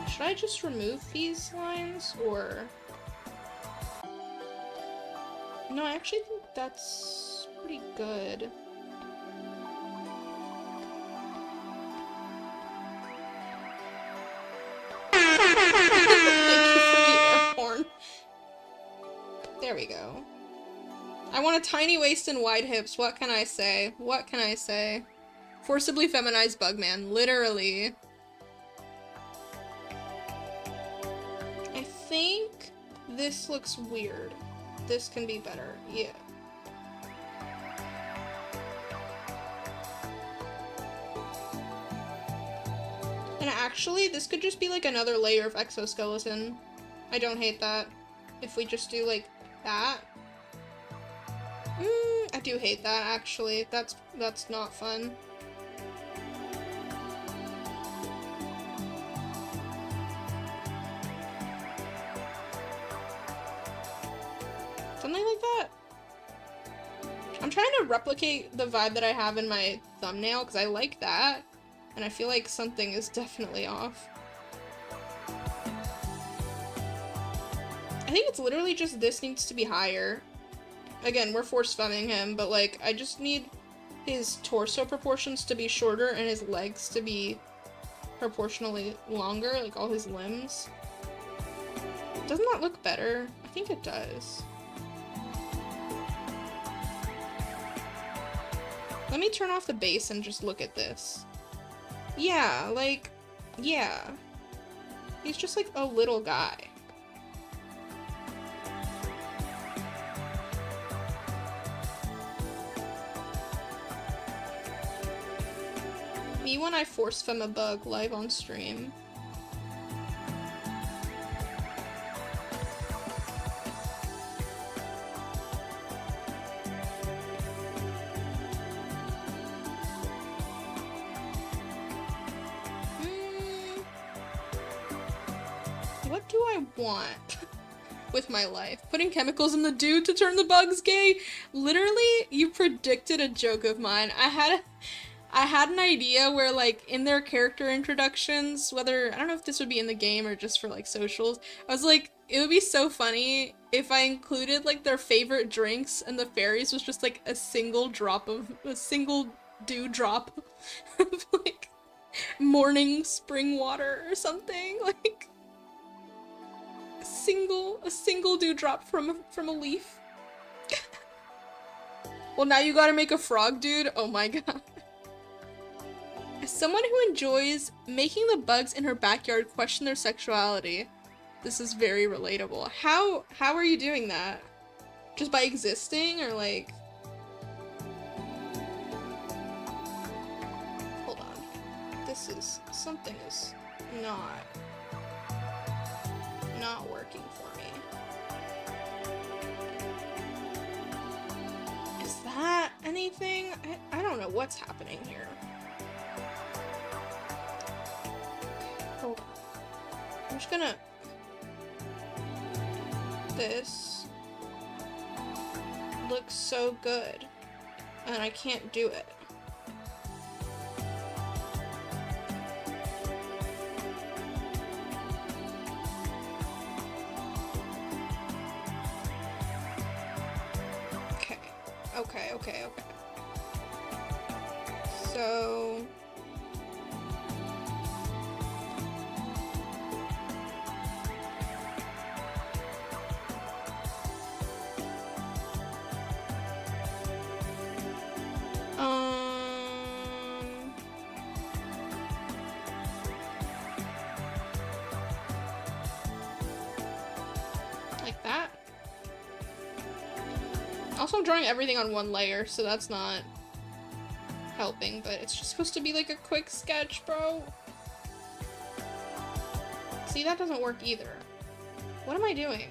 Should I just remove these lines, or... No, I actually think that's pretty good. Thank you for the air horn. There we go. I want a tiny waist and wide hips. What can I say? What can I say? Forcibly feminized Bugman. Literally. I think this looks weird. This can be better. Yeah. And actually, this could just be like another layer of exoskeleton. I don't hate that. If we just do like that. I do hate that, actually. That's not fun. Something like that. I'm trying to replicate the vibe that I have in my thumbnail, because I like that. And I feel like something is definitely off. I think it's literally just this needs to be higher. Again, we're force femming him, but like, I just need his torso proportions to be shorter and his legs to be proportionally longer, like all his limbs. Doesn't that look better? I think it does. Let me turn off the base and just look at this. Yeah, like, yeah. He's just like a little guy. Me when I force fem a bug live on stream. What do I want? with my life. Putting chemicals in the dude to turn the bugs gay. Literally, you predicted a joke of mine. I had an idea where, like, in their character introductions, whether, I don't know if this would be in the game or just for, like, socials, I was like, it would be so funny if I included, like, their favorite drinks and the fairies was just, like, a single dewdrop of, like, morning spring water or something, like, a single dewdrop from a leaf. Well, now you gotta make a frog dude? Oh my god. As someone who enjoys making the bugs in her backyard question their sexuality, this is very relatable. How are you doing that? Just by existing, or like... Hold on. Something is not working for me. Is that anything? I don't know what's happening here. Hold on. I'm just gonna... This looks so good, and I can't do it. Okay. So... Like that. Also, I'm drawing everything on one layer, so that's not helping, but it's just supposed to be like a quick sketch, bro. See, that doesn't work either. What am I doing?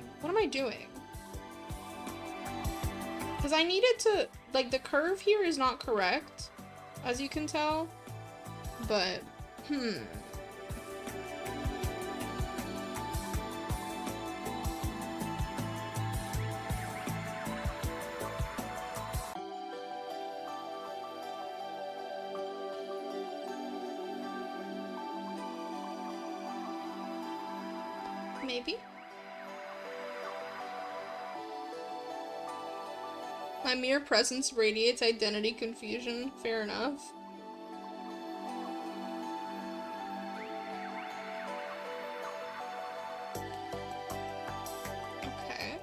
Because I needed to, like, the curve here is not correct, as you can tell, but, maybe? My mere presence radiates identity confusion. Fair enough. Okay.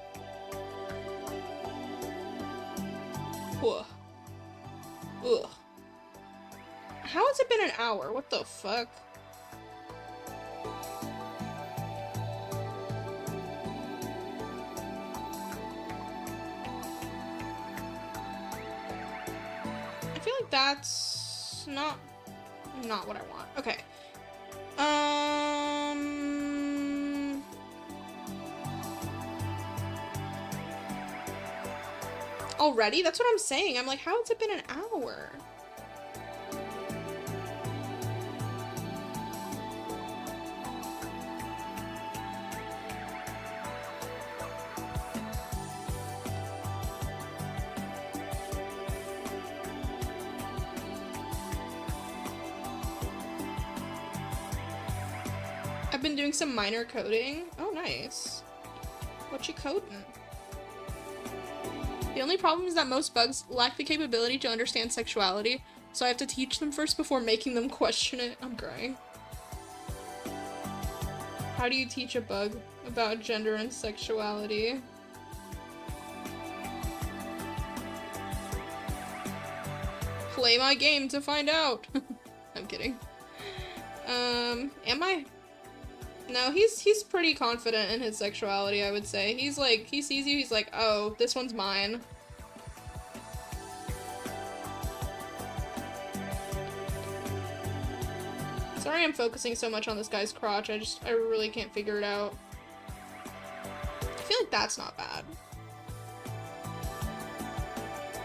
Ugh. How has it been an hour? What the fuck? That's not what I want. Okay. Already? That's what I'm saying. I'm like, how has it been an hour? I've been doing some minor coding. Oh, nice. What you coding? The only problem is that most bugs lack the capability to understand sexuality, so I have to teach them first before making them question it. I'm crying. How do you teach a bug about gender and sexuality? Play my game to find out. I'm kidding. Am I? No, he's pretty confident in his sexuality, I would say. He's like, he sees you, he's like, oh, this one's mine. Sorry I'm focusing so much on this guy's crotch, I really can't figure it out. I feel like that's not bad.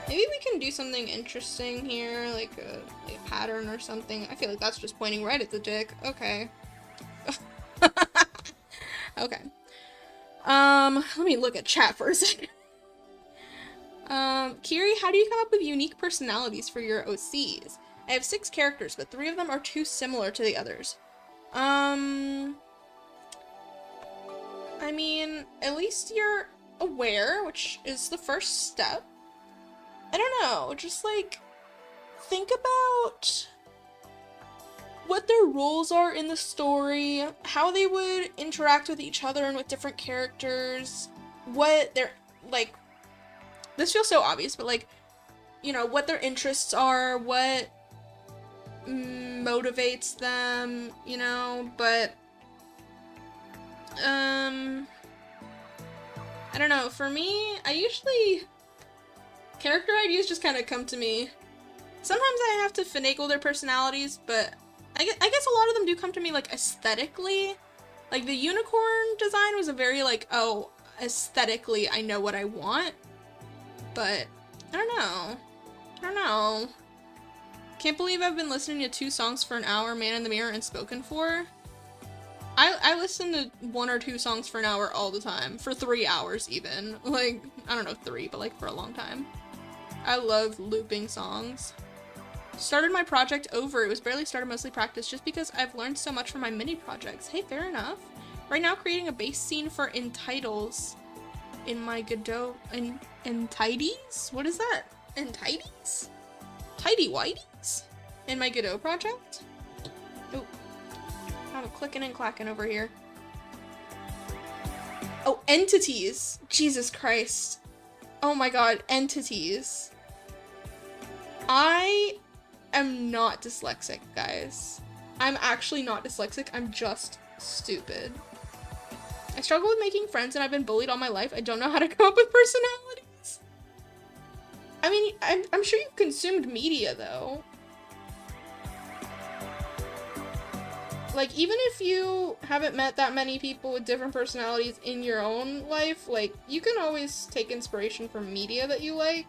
Maybe we can do something interesting here, like a pattern or something. I feel like that's just pointing right at the dick. Okay. Okay. Let me look at chat for a second. Kiri, how do you come up with unique personalities for your OCs? I have 6 characters, but 3 of them are too similar to the others. I mean, at least you're aware, which is the first step. I don't know, just like, think about what their roles are in the story, how they would interact with each other and with different characters, what their, like, this feels so obvious, but like, you know, what their interests are, what motivates them, you know, but, I don't know, for me, character ideas just kind of come to me. Sometimes I have to finagle their personalities, but I guess a lot of them do come to me, like, aesthetically. Like, the unicorn design was a very, like, oh, aesthetically, I know what I want. But, I don't know. Can't believe I've been listening to 2 songs for an hour, Man in the Mirror and Spoken For. I listen to 1 or 2 songs for an hour all the time. For 3 hours, even. Like, I don't know, 3, but, like, for a long time. I love looping songs. Started my project over. It was barely started, mostly practice, just because I've learned so much from my mini projects. Hey, fair enough. Right now, creating a bass scene for Entitles in my Godot. Entities? What is that? Entities? Tidy Whities? In my Godot project? Oh. I'm clicking and clacking over here. Oh, entities. Jesus Christ. Oh my god, entities. I am not dyslexic, guys. I'm actually not dyslexic. I'm just stupid. I struggle with making friends and I've been bullied all my life. I don't know how to come up with personalities. I mean, I'm sure you've consumed media, though. Like, even if you haven't met that many people with different personalities in your own life, like, you can always take inspiration from media that you like.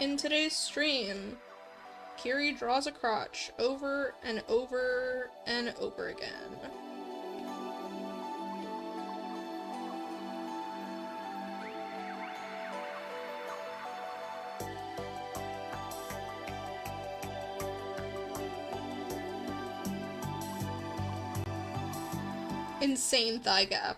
In today's stream, Kiri draws a crotch over and over and over again. Insane thigh gap.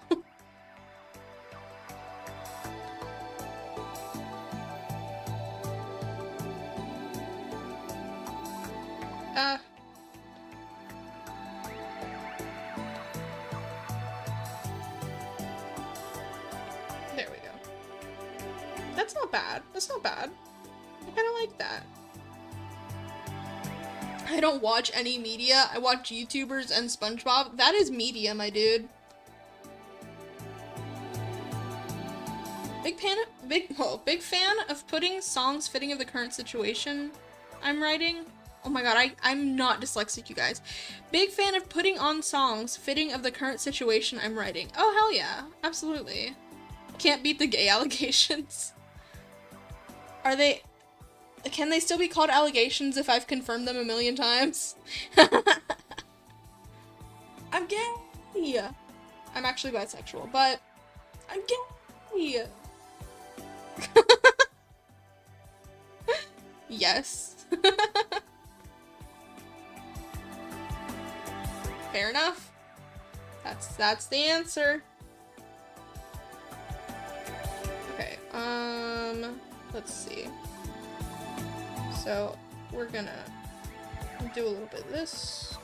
There we go. That's not bad. That's not bad. I kind of like that. I don't watch any media. I watch YouTubers and SpongeBob. That is media, my dude. Big fan of putting songs fitting of the current situation I'm writing. Oh my god, I'm not dyslexic, you guys. Big fan of putting on songs fitting of the current situation I'm writing. Oh, hell yeah. Absolutely. Can't beat the gay allegations. Can they still be called allegations if I've confirmed them a million times? I'm gay! I'm actually bisexual, but I'm gay! Yes. Fair enough. That's the answer. Okay, let's see. So, we're gonna do a little bit of this,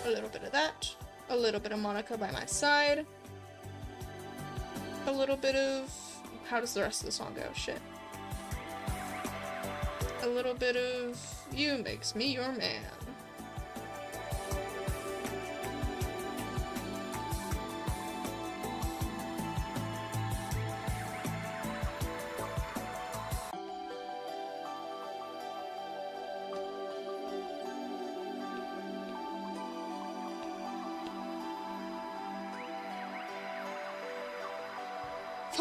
a little bit of that, a little bit of Monica by my side, a little bit of, how does the rest of the song go? Shit. A little bit of You Makes Me Your Man.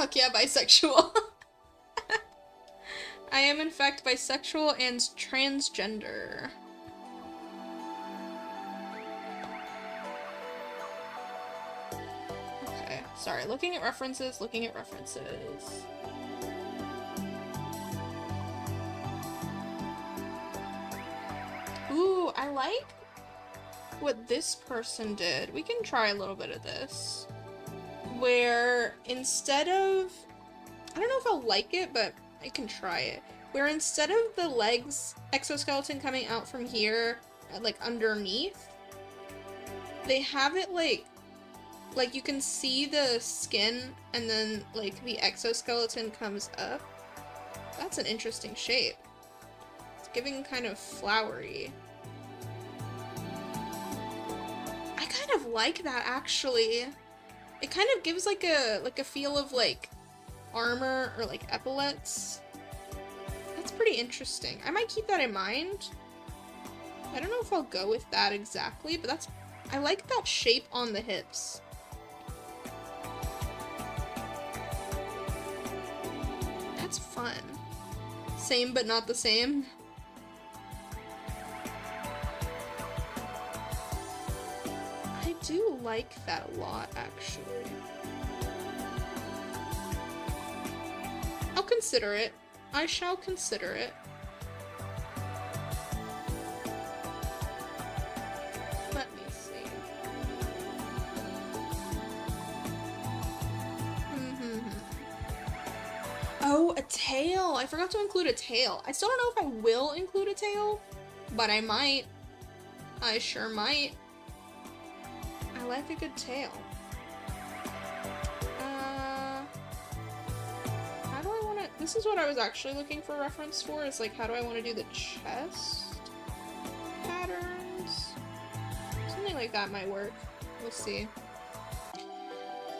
Fuck yeah, bisexual. I am in fact bisexual and transgender. Okay, sorry, looking at references. Ooh, I like what this person did. We can try a little bit of this. Where instead of, I don't know if I'll like it, but I can try it. Where instead of the legs exoskeleton coming out from here, like underneath, they have it like you can see the skin and then like the exoskeleton comes up. That's an interesting shape. It's giving kind of flowery. I kind of like that actually. It kind of gives like a feel of like armor or like epaulets. That's pretty interesting. I might keep that in mind. I don't know if I'll go with that exactly, but I like that shape on the hips. That's fun. Same but not the same. I do like that a lot, actually. I'll consider it. I shall consider it. Let me see. Oh, a tail! I forgot to include a tail. I still don't know if I will include a tail, but I might. I sure might. I like a good tail. How do I want to... This is what I was actually looking for reference for, is like, how do I want to do the chest patterns? Something like that might work. We'll see.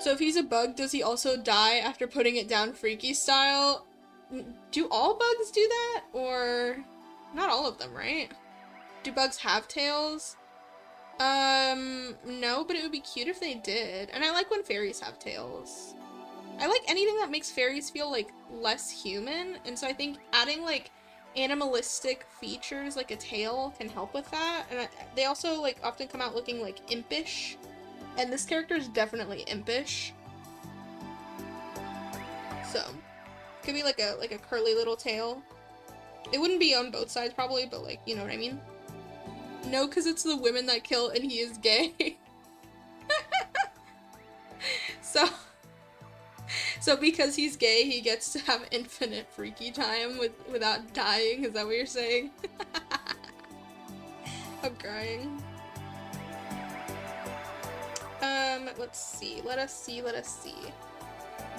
So if he's a bug, does he also die after putting it down freaky style? Do all bugs do that? Or... Not all of them, right? Do bugs have tails? No, but it would be cute if they did. And I like when fairies have tails. I like anything that makes fairies feel, like, less human, and so I think adding, like, animalistic features, like a tail, can help with that. And they also, like, often come out looking, like, impish. And this character is definitely impish. So, could be like a curly little tail. It wouldn't be on both sides, probably, but, like, you know what I mean? No, because it's the women that kill and he is gay. So because he's gay, he gets to have infinite freaky time without dying. Is that what you're saying? I'm crying. Let's see. Let us see.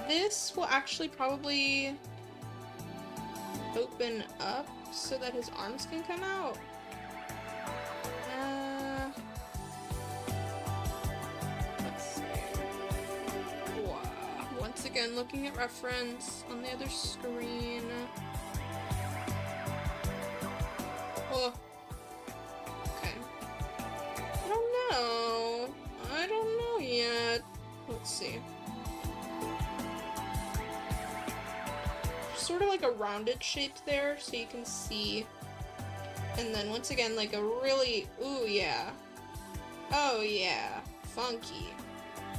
This will actually probably open up so that his arms can come out. Let's see. Wow. Once again, looking at reference on the other screen. Oh. Okay. I don't know yet. Let's see. Sort of like a rounded shape there, so you can see. And then once again, like a really, ooh yeah. Oh yeah, funky.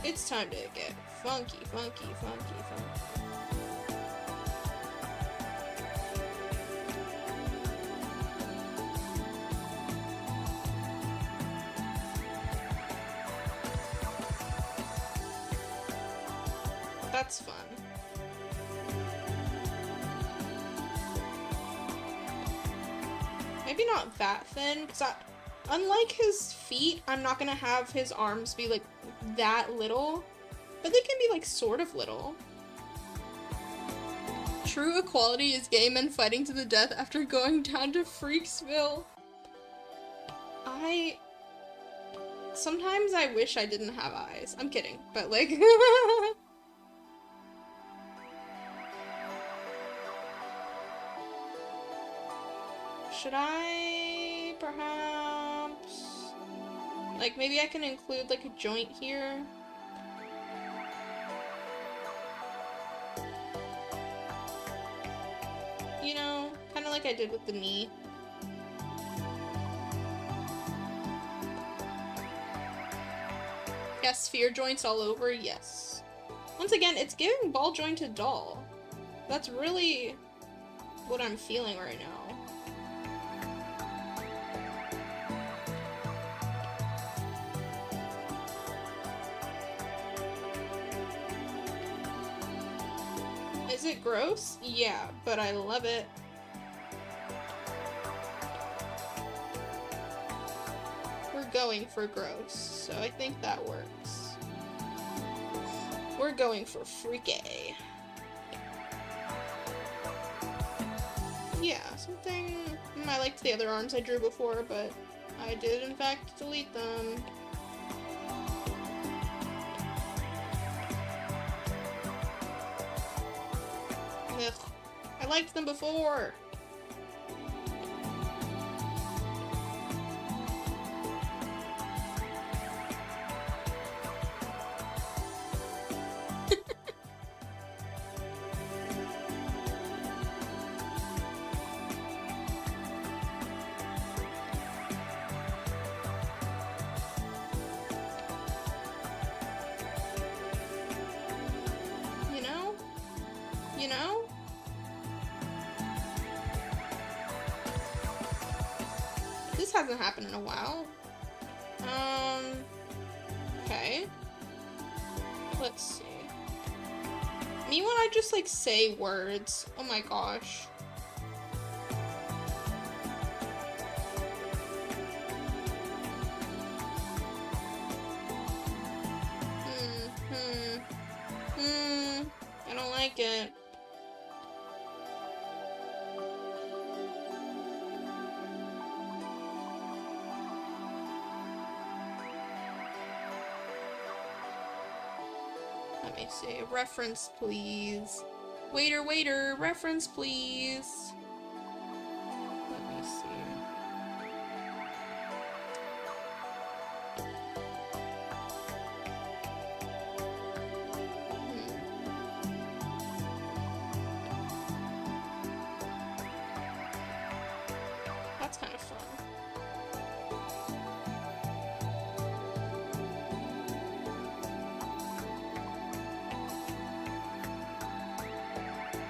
It's time to get funky. That's fun. Maybe not that thin, because unlike his feet, I'm not gonna have his arms be like that little, but they can be like sort of little. True equality is gay men fighting to the death after going down to Freaksville. Sometimes I wish I didn't have eyes. I'm kidding, but like... Should I, perhaps, like, maybe I can include, like, a joint here? like I did with the knee. Yes, sphere joints all over, yes. Once again, it's giving ball jointed doll. That's really what I'm feeling right now. Is it gross? Yeah, but I love it. We're going for gross, so I think that works. We're going for freaky. Yeah, something... I liked the other arms I drew before, but I did in fact delete them. Ugh. I liked them before! You know? This hasn't happened in a while. Okay. Let's see. Me when I just, like, say words. Oh my gosh. I don't like it. Let me see. Reference, please. Waiter, waiter, reference, please. Let me see. That's kind of fun.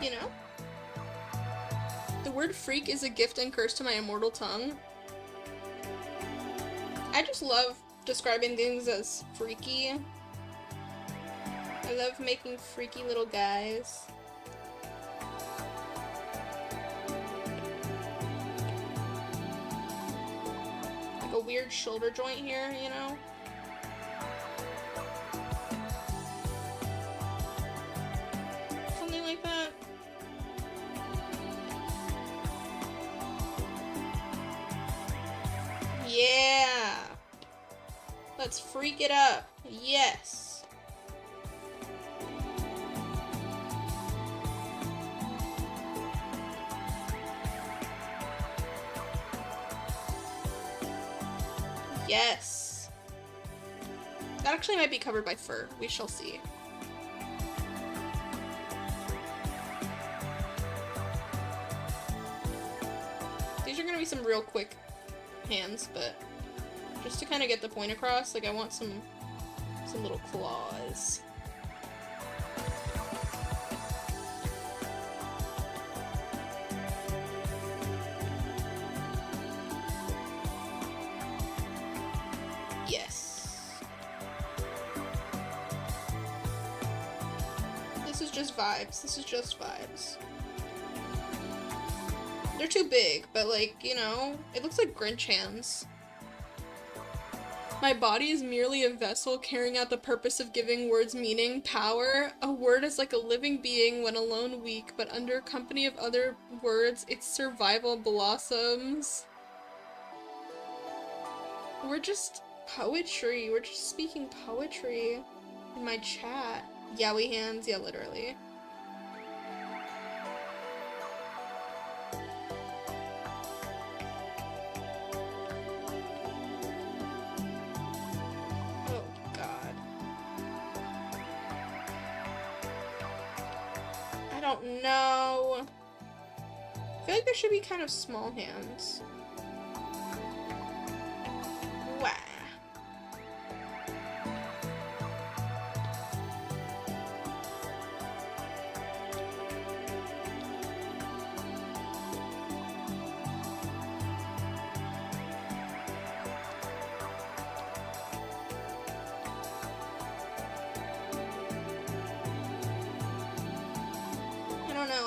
You know? The word freak is a gift and curse to my immortal tongue. I just love describing things as freaky. I love making freaky little guys. Like a weird shoulder joint here, you know? Something like that. Yeah! Let's freak it up. Yes! Yes! That actually might be covered by fur. We shall see. These are gonna be some real quick hands, but just to kind of get the point across, like I want some little claws. Yes. This is just vibes. This is just vibes. They're too big, but like, you know, it looks like Grinch hands. My body is merely a vessel carrying out the purpose of giving words meaning, power. A word is like a living being when alone weak, but under company of other words, its survival blossoms. We're just poetry. We're just speaking poetry in my chat. Yowie hands, yeah, literally. No. I feel like there should be kind of small hands. Wow.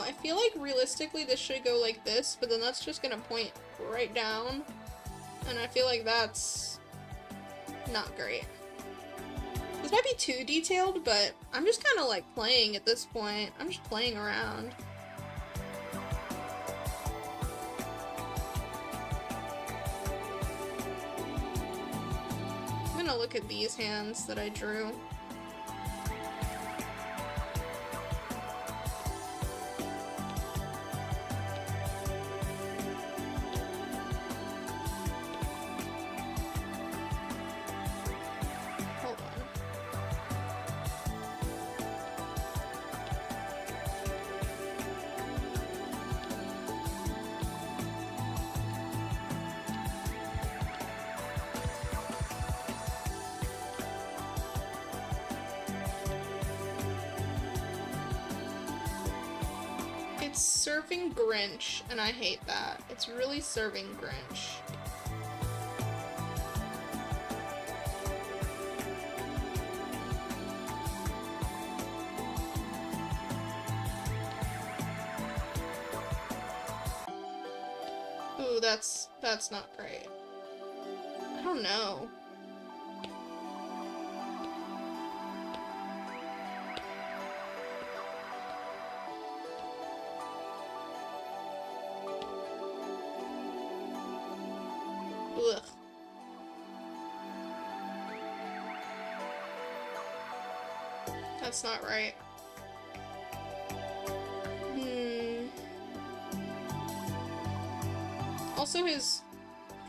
I feel like realistically this should go like this, but then that's just gonna point right down, and I feel like that's not great. This might be too detailed, but I'm just kind of like playing at this point. I'm just playing around. I'm gonna look at these hands that I drew. Serving Grinch, and I hate that. It's really serving Grinch. Ooh, that's not great. I don't know. Ugh. That's not right. Also, his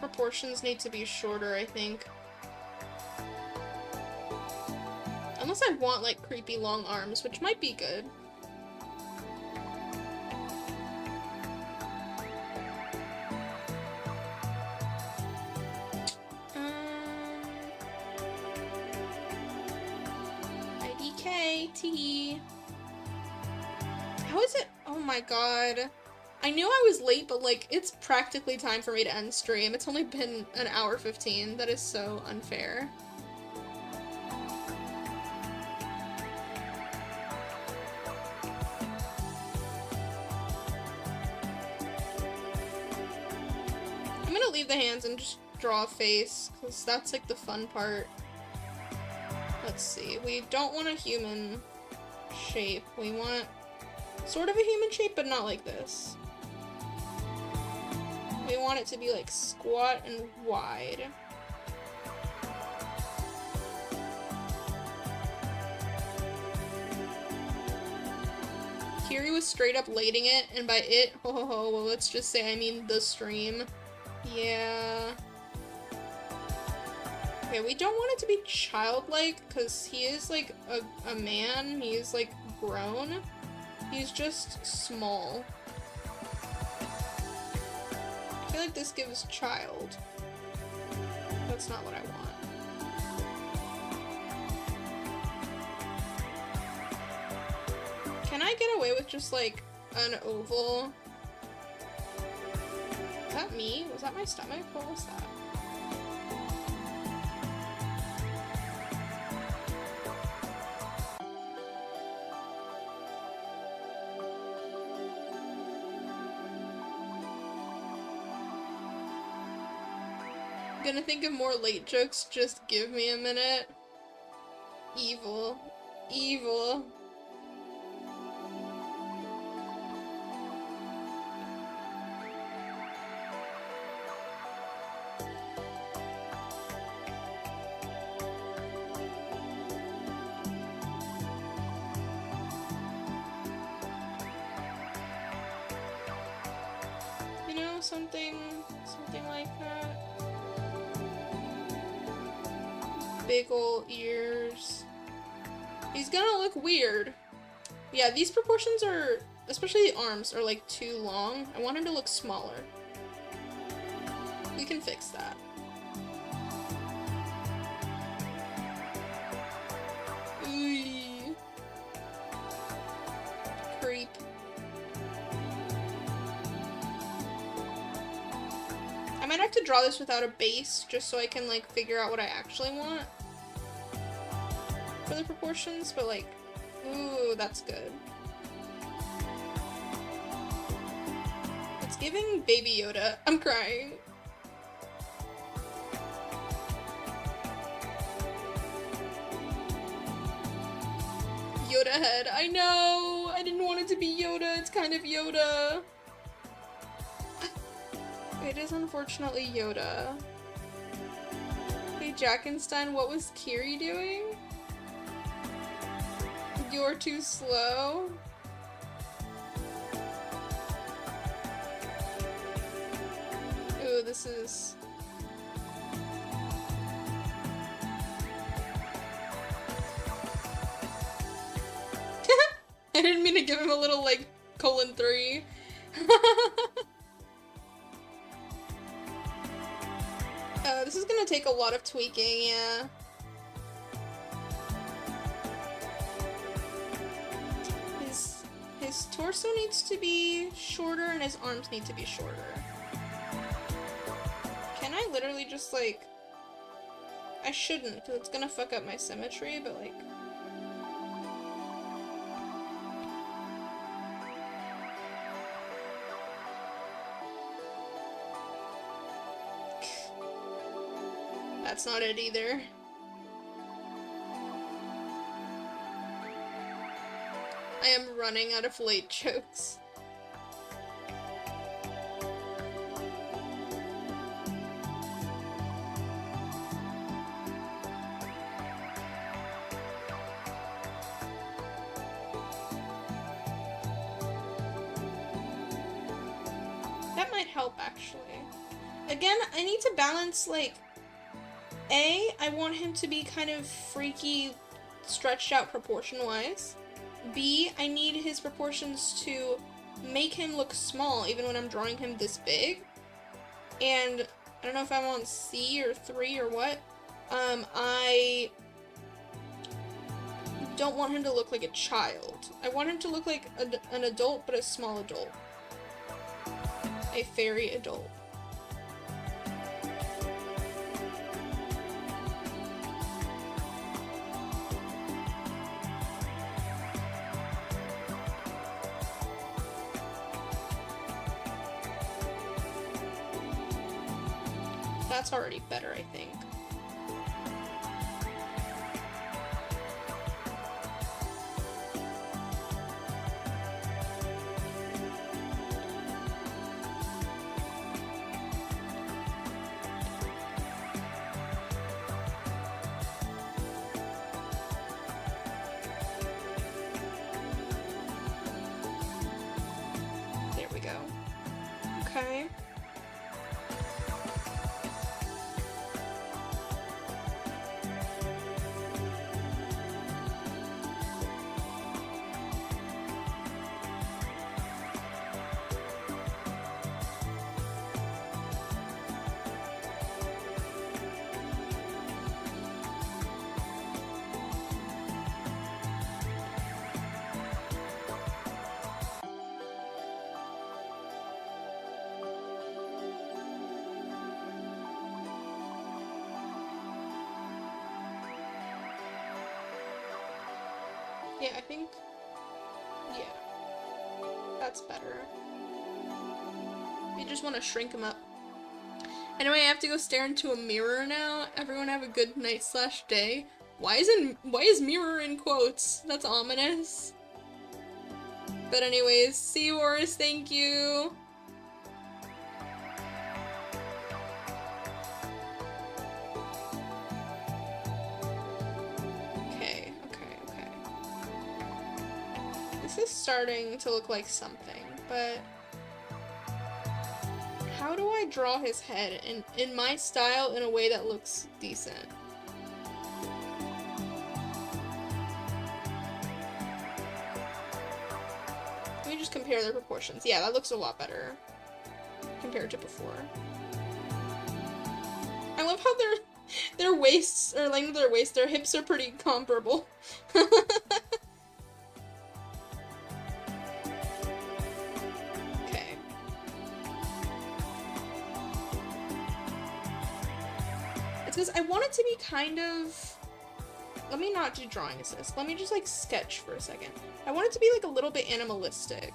proportions need to be shorter, I think. Unless I want, like, creepy long arms, which might be good. Tee. How is it? Oh my god. I knew I was late, but like, it's practically time for me to end stream. It's only been an hour 15. That is so unfair. I'm gonna leave the hands and just draw a face, because that's like the fun part. Let's see, we don't want a human shape. We want sort of a human shape, but not like this. We want it to be like squat and wide. Kiri was straight up lading it, and by it, well, let's just say I mean the stream. Yeah. Okay, we don't want it to be childlike, because he is, like, a man. He is, like, grown. He's just small. I feel like this gives child. That's not what I want. Can I get away with just, like, an oval? Is that me? Was that my stomach? What was that? Gonna think of more late jokes, just give me a minute. Evil. Evil. You know, something like that. Big ol' ears. He's gonna look weird. Yeah, these proportions are especially the arms are like too long. I want him to look smaller. We can fix that. Ooh. Creep. I might have to draw this without a base just so I can like figure out what I actually want for the proportions, but like, ooh, that's good. It's giving Baby Yoda. I'm crying. Yoda head. I know! I didn't want it to be Yoda. It's kind of Yoda. It is unfortunately Yoda. Hey, Jackenstein, what was Kiri doing? You're too slow. Ooh, this is... I didn't mean to give him a little, like, :3. This is gonna take a lot of tweaking, yeah. His torso needs to be shorter and his arms need to be shorter. Can I literally just, like... I shouldn't, because it's gonna fuck up my symmetry, but, like... That's not it either. I am running out of late jokes. That might help, actually. Again, I need to balance, like, I want him to be kind of freaky, stretched out proportion-wise. B, I need his proportions to make him look small, even when I'm drawing him this big. And I don't know if I'm on C or 3 or what. I don't want him to look like a child. I want him to look like an adult, but a small adult. A fairy adult. That's already better, I think. There we go. Okay. Yeah, I think, yeah, that's better. You just want to shrink him up. Anyway, I have to go stare into a mirror now. Everyone have a good night/day. Why is mirror in quotes? That's ominous. But anyways, see you, Oris, thank you. This is starting to look like something, but how do I draw his head in my style in a way that looks decent? Let me just compare their proportions. Yeah, that looks a lot better compared to before. I love how their waists, or length of their waist, their hips are pretty comparable. Okay. It's because I want it to be kind of... Let me not do drawing assist. Let me just, like, sketch for a second. I want it to be, like, a little bit animalistic.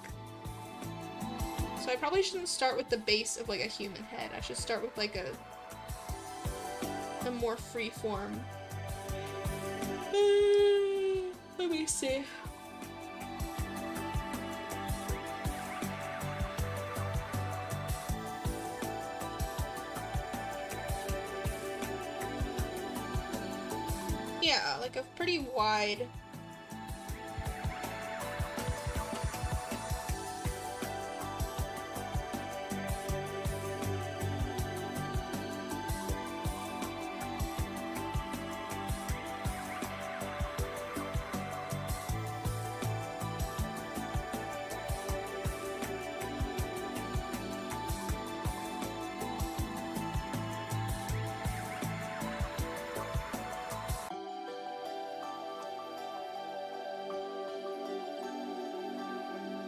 So I probably shouldn't start with the base of, like, a human head. I should start with, like, a more free form. Let me see. Yeah, like a pretty wide...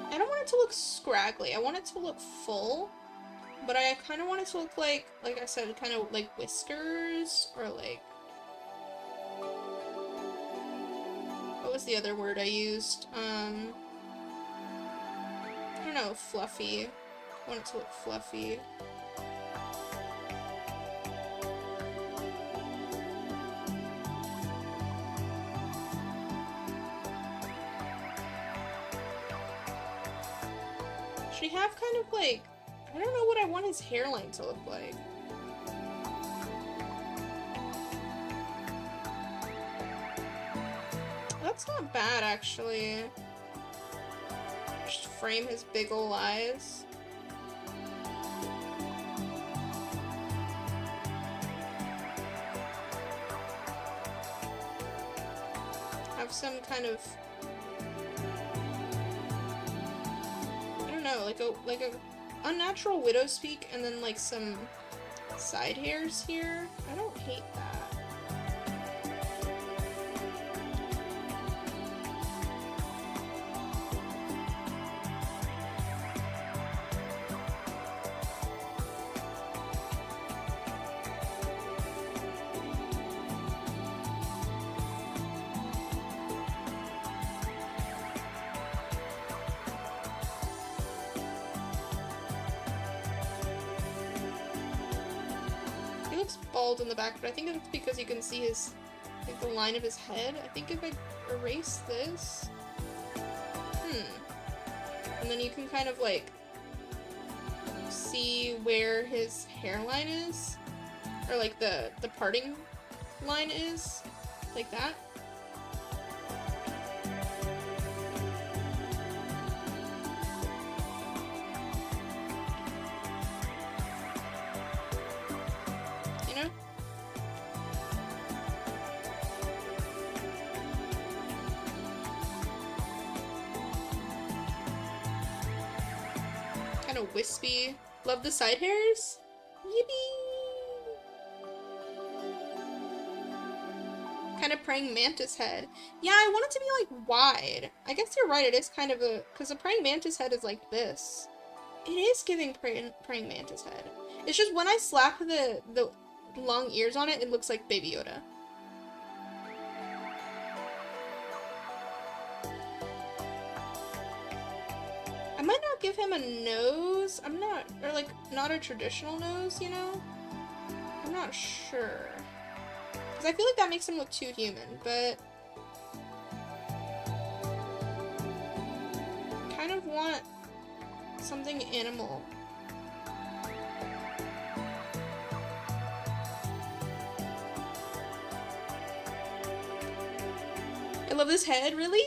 I don't want it to look scraggly. I want it to look full, but I kind of want it to look like I said, kind of like whiskers, or like... What was the other word I used? I don't know, fluffy. I want it to look fluffy. Should he have kind of like... I don't know what I want his hairline to look like. That's not bad, actually. Just frame his big ol' eyes. Have some kind of... I don't know, like a unnatural widow's peak, and then like some side hairs here. I don't hate that. He looks bald in the back, but I think it's because you can see his, like, the line of his head. I think if I erase this... And then you can kind of, like, see where his hairline is. Or, like, the parting line is. Like that. You know? Kind of wispy. Love the side hairs. Yippee! Kind of praying mantis head. Yeah, I want it to be like wide. I guess you're right, it is kind of a... Because a praying mantis head is like this. It is giving praying mantis head. It's just when I slap the long ears on it, it looks like Baby Yoda. I might not give him a nose. I'm not, or like, not a traditional nose, you know? I'm not sure. Because I feel like that makes him look too human, but... I kind of want something animal. I love this head, really?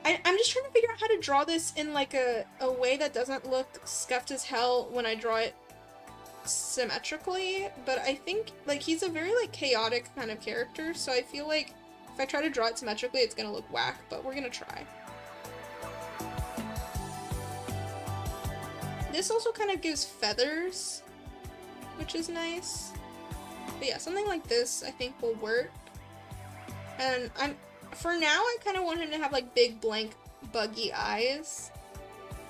I'm just trying to figure out how to draw this in like a way that doesn't look scuffed as hell when I draw it symmetrically, but I think like he's a very like chaotic kind of character, so I feel like if I try to draw it symmetrically it's gonna look whack, but we're gonna try. This also kind of gives feathers, which is nice. But yeah, something like this I think will work. And for now, I kind of want him to have like big blank buggy eyes.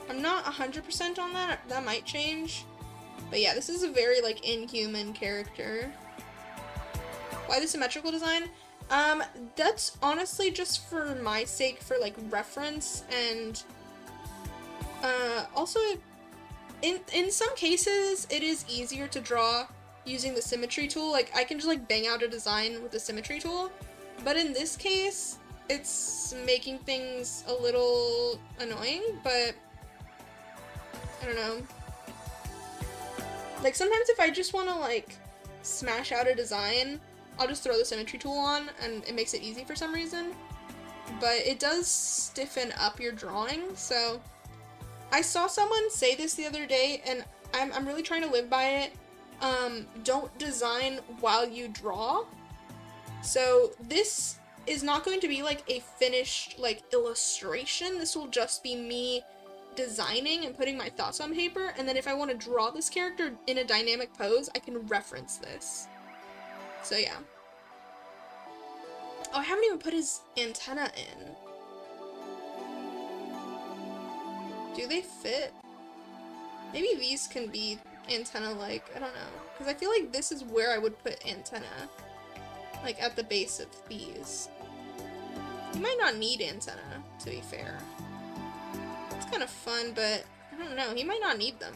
I'm not 100% on that. That might change. But yeah, this is a very like inhuman character. Why the symmetrical design? That's honestly just for my sake, for like reference, and also in some cases it is easier to draw using the symmetry tool. Like I can just like bang out a design with the symmetry tool, but in this case it's making things a little annoying. But I don't know, like sometimes if I just want to like smash out a design, I'll just throw the symmetry tool on and it makes it easy for some reason. But it does stiffen up your drawing. So I saw someone say this the other day, and I'm really trying to live by it. Don't design while you draw. So this is not going to be like a finished like illustration. This will just be me designing and putting my thoughts on paper, and then if I want to draw this character in a dynamic pose, I can reference this. So yeah. Oh, I haven't even put his antenna in. Do they fit? Maybe these can be antenna-like, I don't know. Because I feel like this is where I would put antenna. Like at the base of these. You might not need antenna, to be fair. It's kind of fun, but I don't know, he might not need them.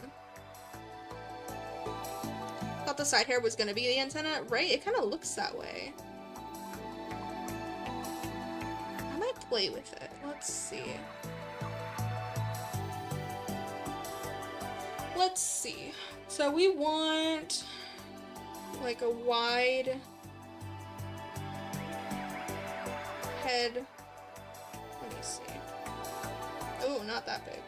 Thought the side hair was gonna be the antenna, right? It kind of looks that way. I might play with it. Let's see. Let's see. So we want like a wide head. Let me see. Oh, not that big.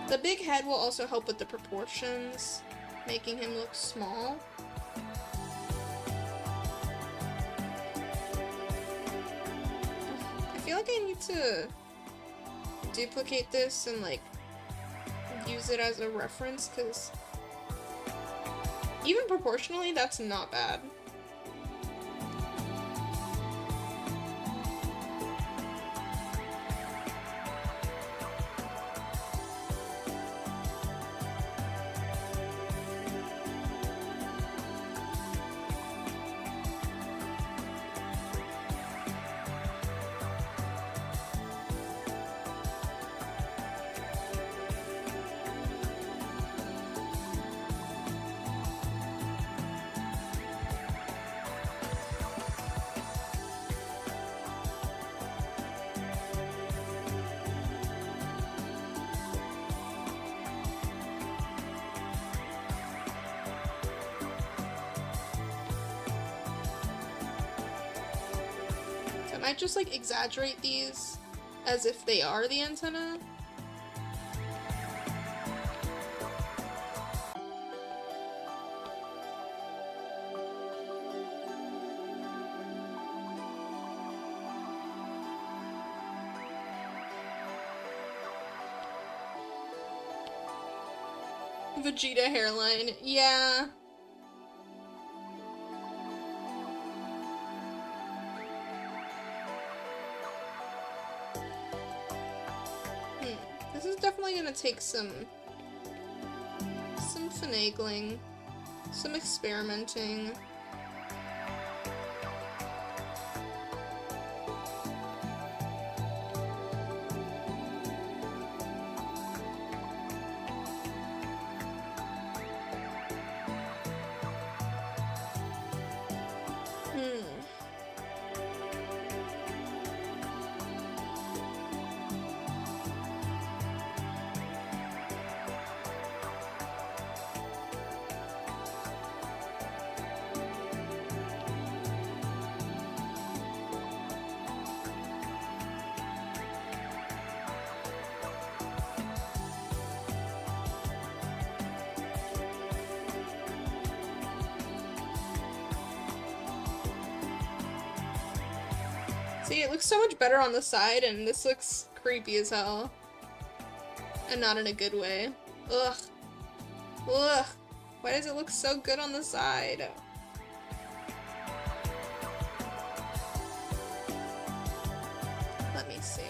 The big head will also help with the proportions, making him look small. I feel like I need to duplicate this and like use it as a reference, because even proportionally that's not bad. I might just like exaggerate these as if they are the antenna. Vegeta hairline, yeah. This is definitely gonna take some finagling, some experimenting. See, it looks so much better on the side, and this looks creepy as hell. And not in a good way. Ugh. Ugh. Why does it look so good on the side? Let me see.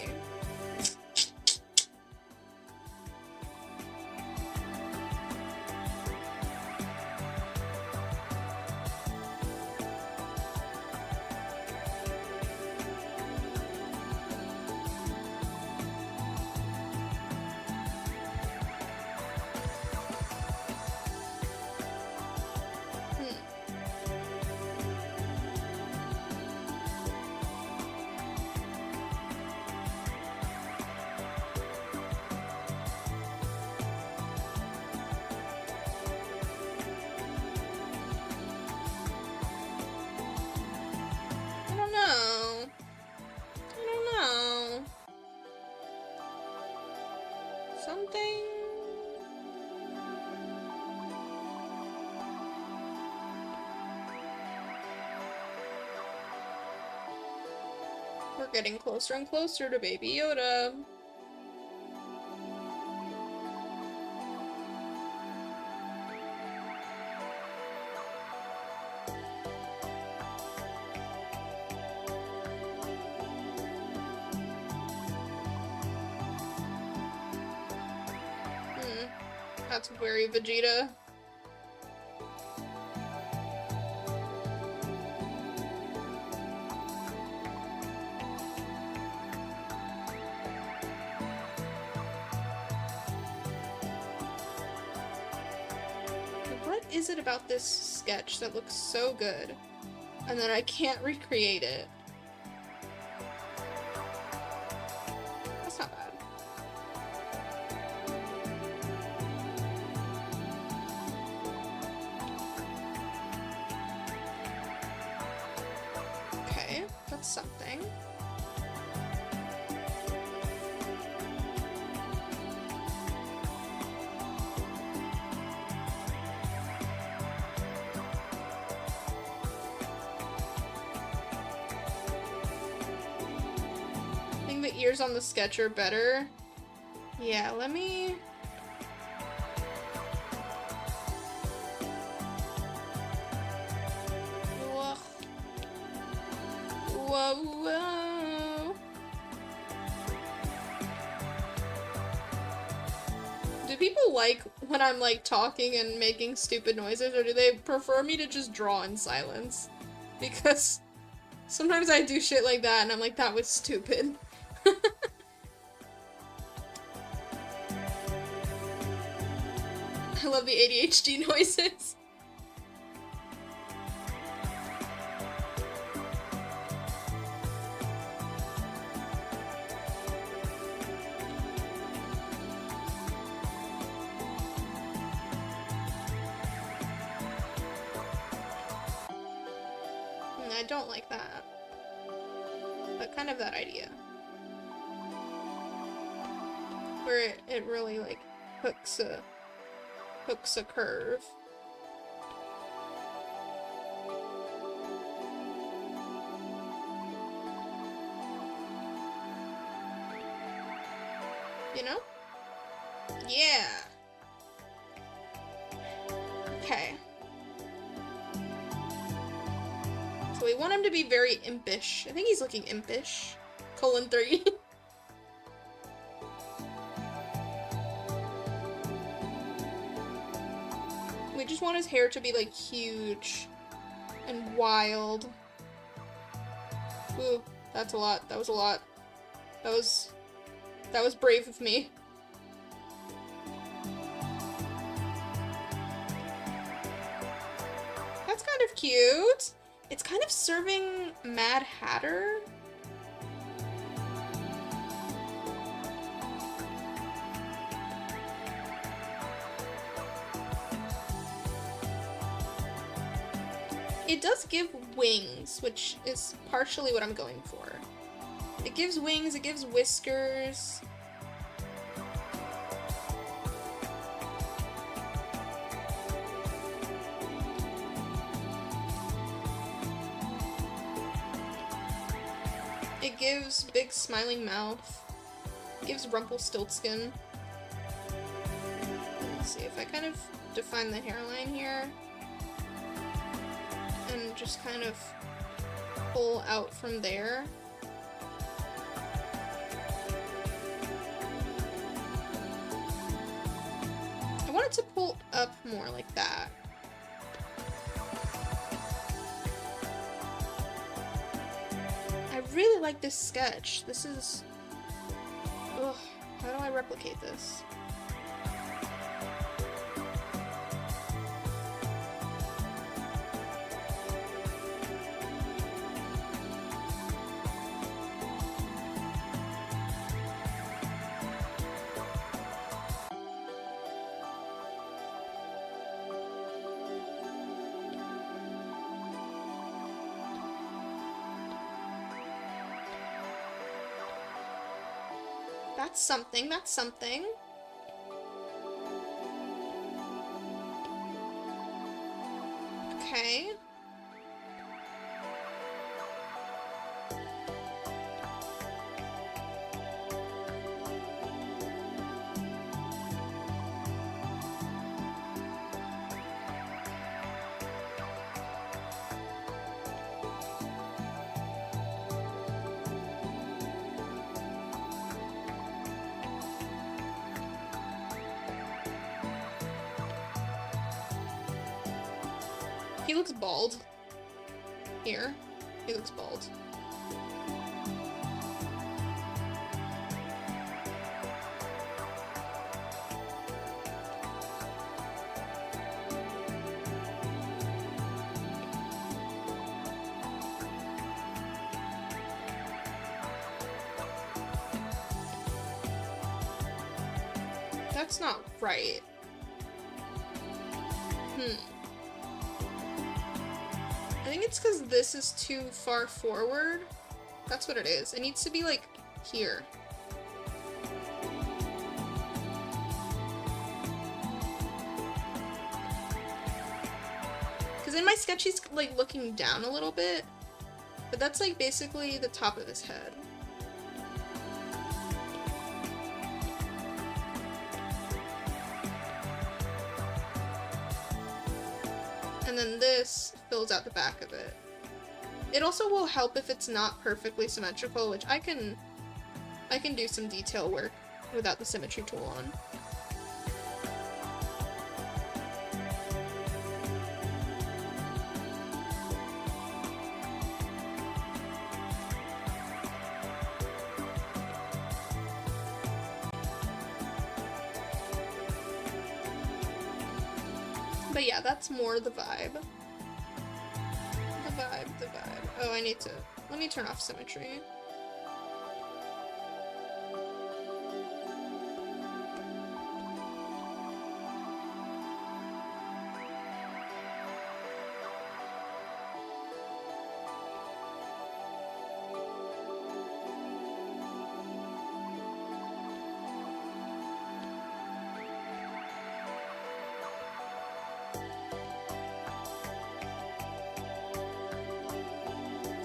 Something. We're getting closer and closer to Baby Yoda. That's very Vegeta. What is it about this sketch that looks so good, and then I can't recreate it? That's not bad. Okay, that's something. The ears on the sketch are better. Yeah, let me... Whoa. Whoa, whoa. Do people like when I'm like talking and making stupid noises, or do they prefer me to just draw in silence? Because sometimes I do shit like that and I'm like, that was stupid. I love the ADHD noises. I don't like that. But kind of that idea. Where it really like hooks a curve. You know? Yeah. Okay. So we want him to be very impish. I think he's looking impish. :3. We just want his hair to be like huge and wild. Ooh, that's a lot. That was a lot. That was brave of me. That's kind of cute. It's kind of serving Mad Hatter. It does give wings, which is partially what I'm going for. It gives wings, it gives whiskers. It gives big smiling mouth. It gives Rumpelstiltskin. see, if I kind of define the hairline here and just kind of pull out from there. I want it to pull up more like that. I really like this sketch. This is... Ugh, how do I replicate this? That's something, that's something. Okay. He looks bald. Here. He looks bald. That's not right. I think it's because this is too far forward. That's what it is. It needs to be like here. Because in my sketch he's like looking down a little bit, but that's like basically the top of his head. And then this fills out the back of it. It also will help if it's not perfectly symmetrical, which I can do some detail work without the symmetry tool on. But yeah, that's more the vibe. The vibe. Oh, let me turn off symmetry.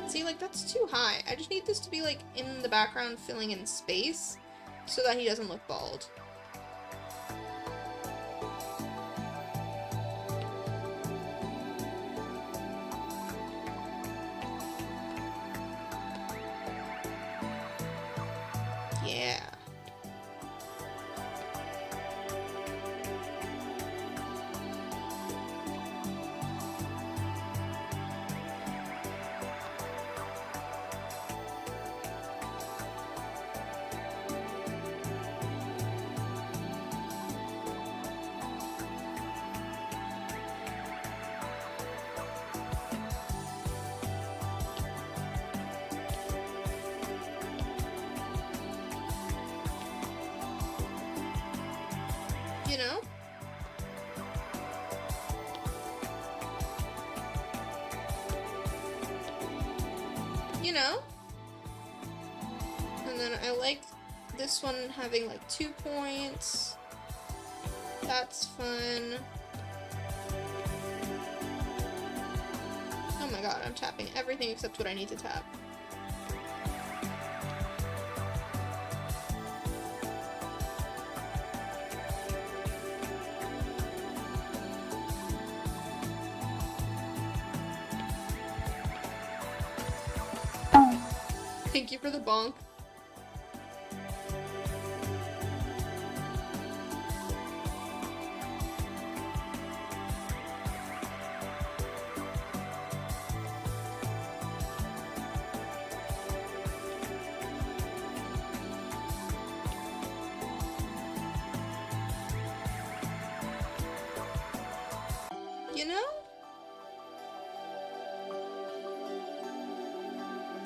See, like, that's too high. I just need this to be, like, in the background filling in space so that he doesn't look bald. Yeah. You know? You know? And then I like this one having like 2 points. That's fun. Oh my god, I'm tapping everything except what I need to tap. Thank you for the bonk. You know?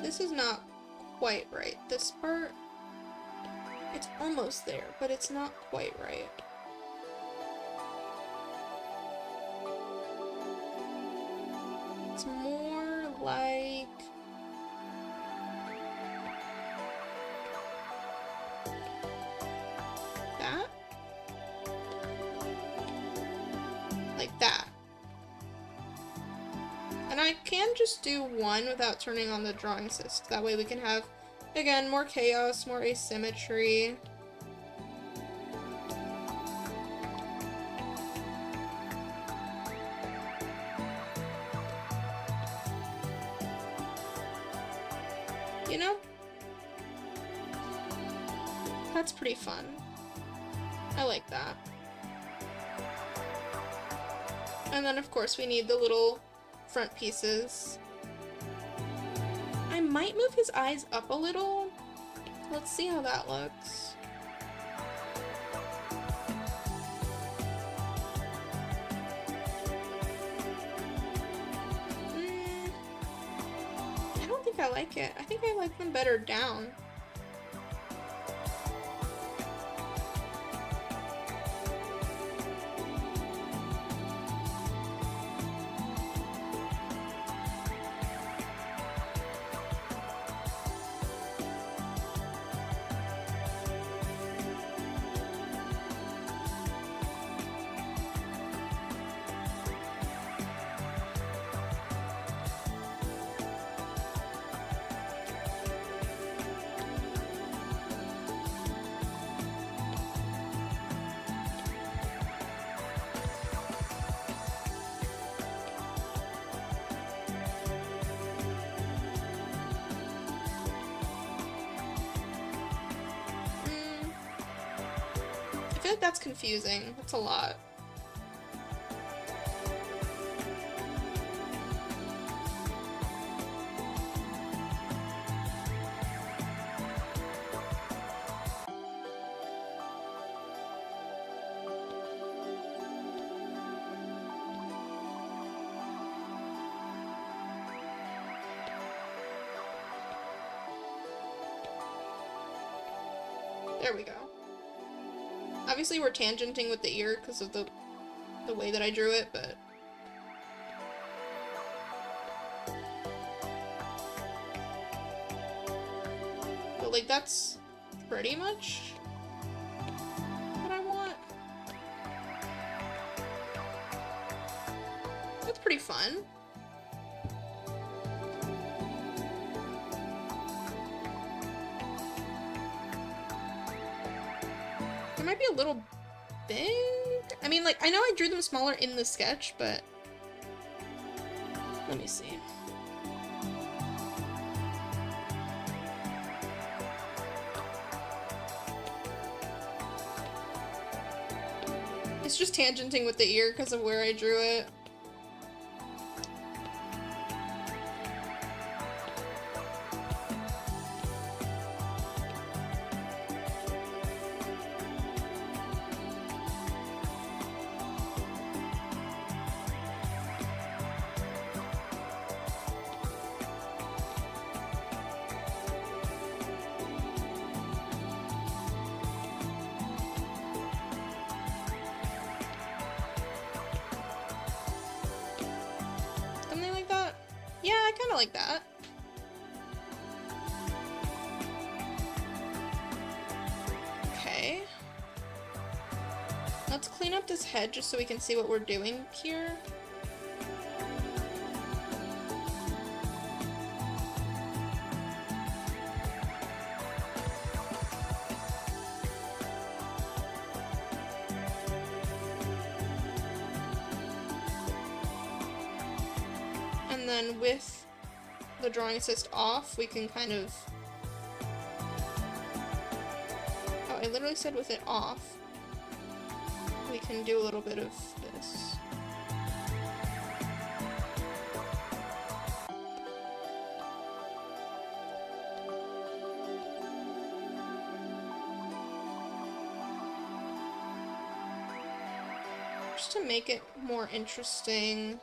This is not quite right. This part, it's almost there, but it's not quite right. It's more like... that? Like that. And I can just do one without turning on the drawing assist. That way we can have, again, more chaos, more asymmetry. You know? That's pretty fun. I like that. And then, of course, we need the little front pieces. I might move his eyes up a little. Let's see how that looks. I don't think I like it. I think I like them better down. I feel like that's confusing. That's a lot. There we go. Obviously we're tangenting with the ear because of the way that I drew it, but... But like that's pretty much what I want. That's pretty fun. It might be a little big. I mean, like, I know I drew them smaller in the sketch, but let me see. It's just tangenting with the ear because of where I drew it. Yeah, I kind of like that. Okay. Let's clean up this head just so we can see what we're doing here. And then with the drawing assist off, we can kind of I literally said with it off, we can do a little bit of this. Just to make it more interesting.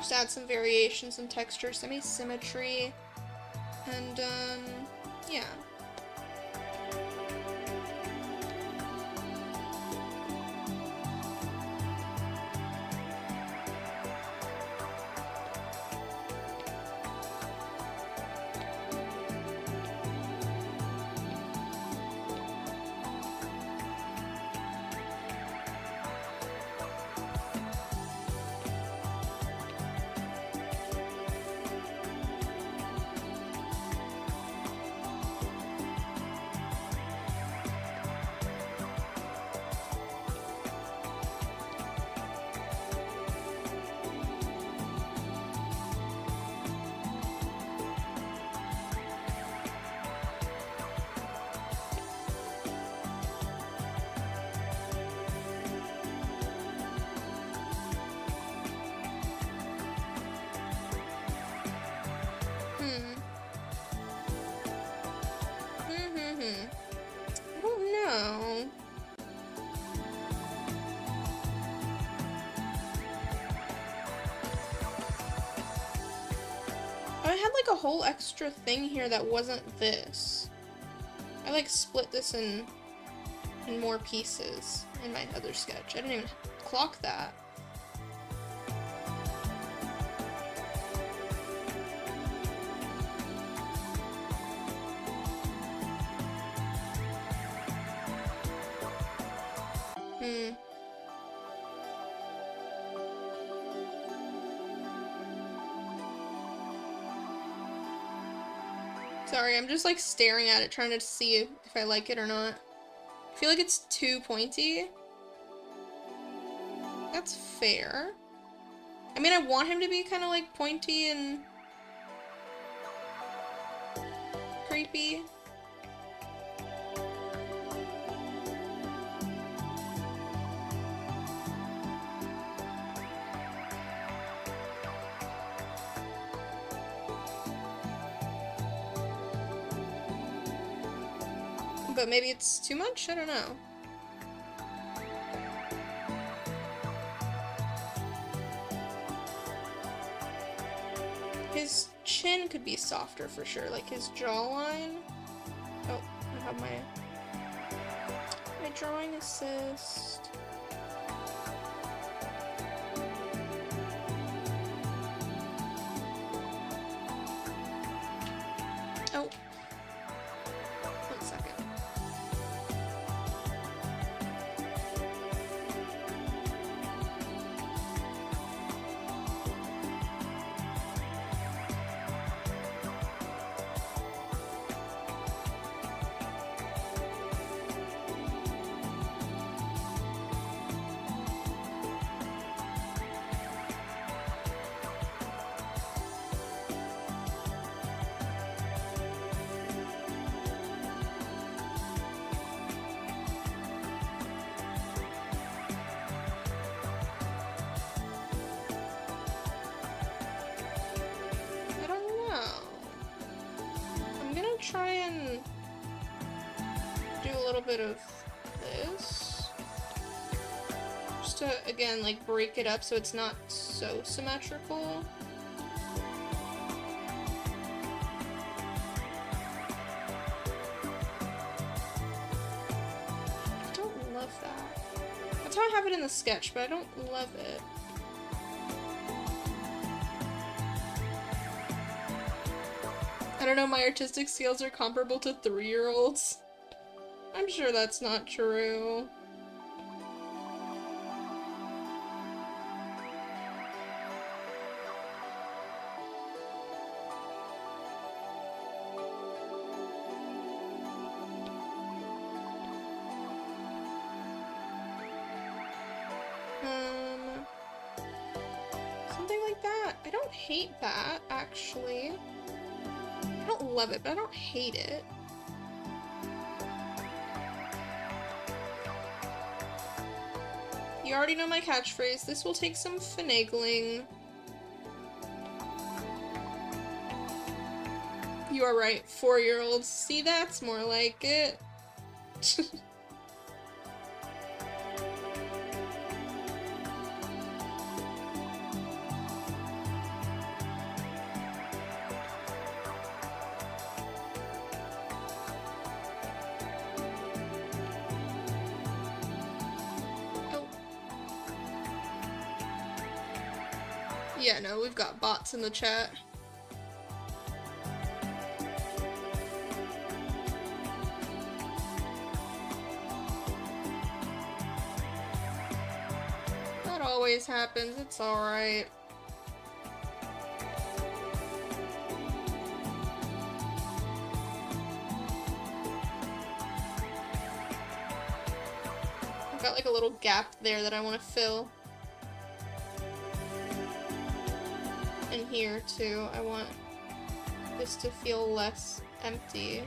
Just add some variations in texture, some asymmetry, and yeah. I don't know. I had like a whole extra thing here that wasn't this. I like split this in more pieces in my other sketch. I didn't even clock that. Sorry, I'm just like staring at it, trying to see if I like it or not. I feel like it's too pointy. That's fair. I mean, I want him to be kind of like pointy and creepy. But maybe it's too much? I don't know. His chin could be softer for sure, like his jawline. Oh, I have my drawing assist. Oh. One second. Try and do a little bit of this just to again like break it up so it's not so symmetrical. I don't love that. That's how I have it in the sketch, but I don't love it. I don't know, my artistic skills are comparable to 3-year-olds. I'm sure that's not true. Something like that. I don't hate that, actually. I don't love it, but I don't hate it. You already know my catchphrase. This will take some finagling. You are right, 4-year-olds. See, that's more like it. Yeah, no, we've got bots in the chat. That always happens, it's alright. I've got like a little gap there that I want to fill. And here too, I want this to feel less empty.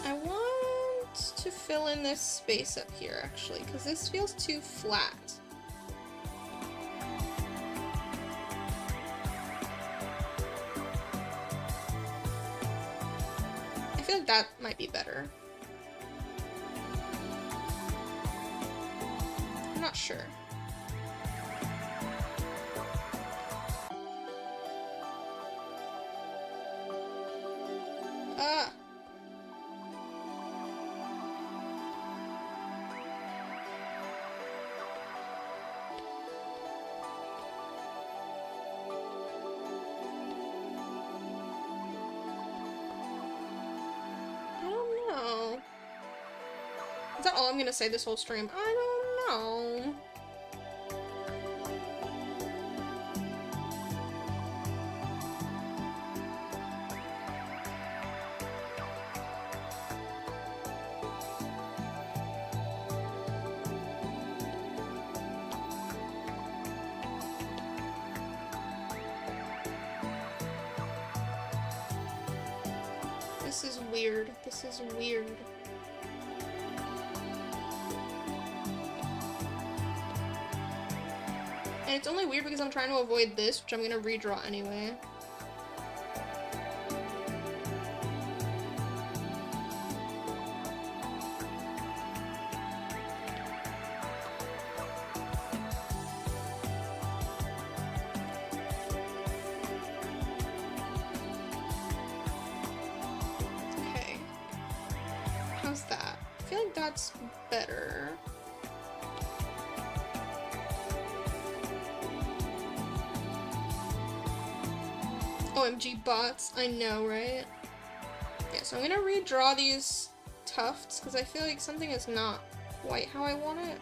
I want to fill in this space up here actually, because this feels too flat. I feel like that might be better. I'm not sure. Is that all I'm gonna say this whole stream? I don't know. This is weird. This is weird. And it's only weird because I'm trying to avoid this, which I'm gonna redraw anyway. Okay. How's that? I feel like that's better. OMG bots, I know, right? Yeah, so I'm gonna redraw these tufts because I feel like something is not quite how I want it.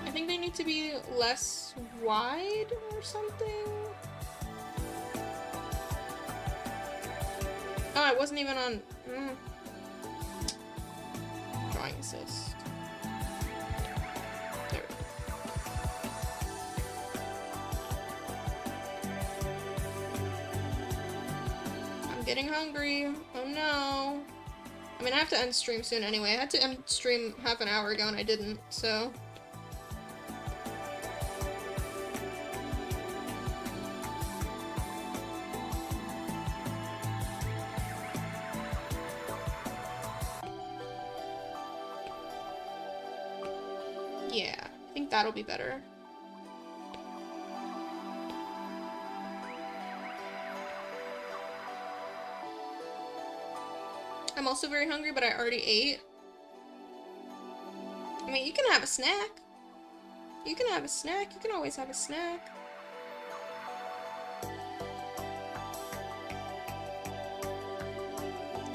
I think they need to be less wide or something. Oh, I wasn't even on drawing assist. There we go. Getting hungry. Oh no. I mean, I have to end stream soon anyway. I had to end stream half an hour ago and I didn't, so. Yeah, I think that'll be better. I'm also very hungry, but I already ate. I mean, you can have a snack. You can have a snack. You can always have a snack.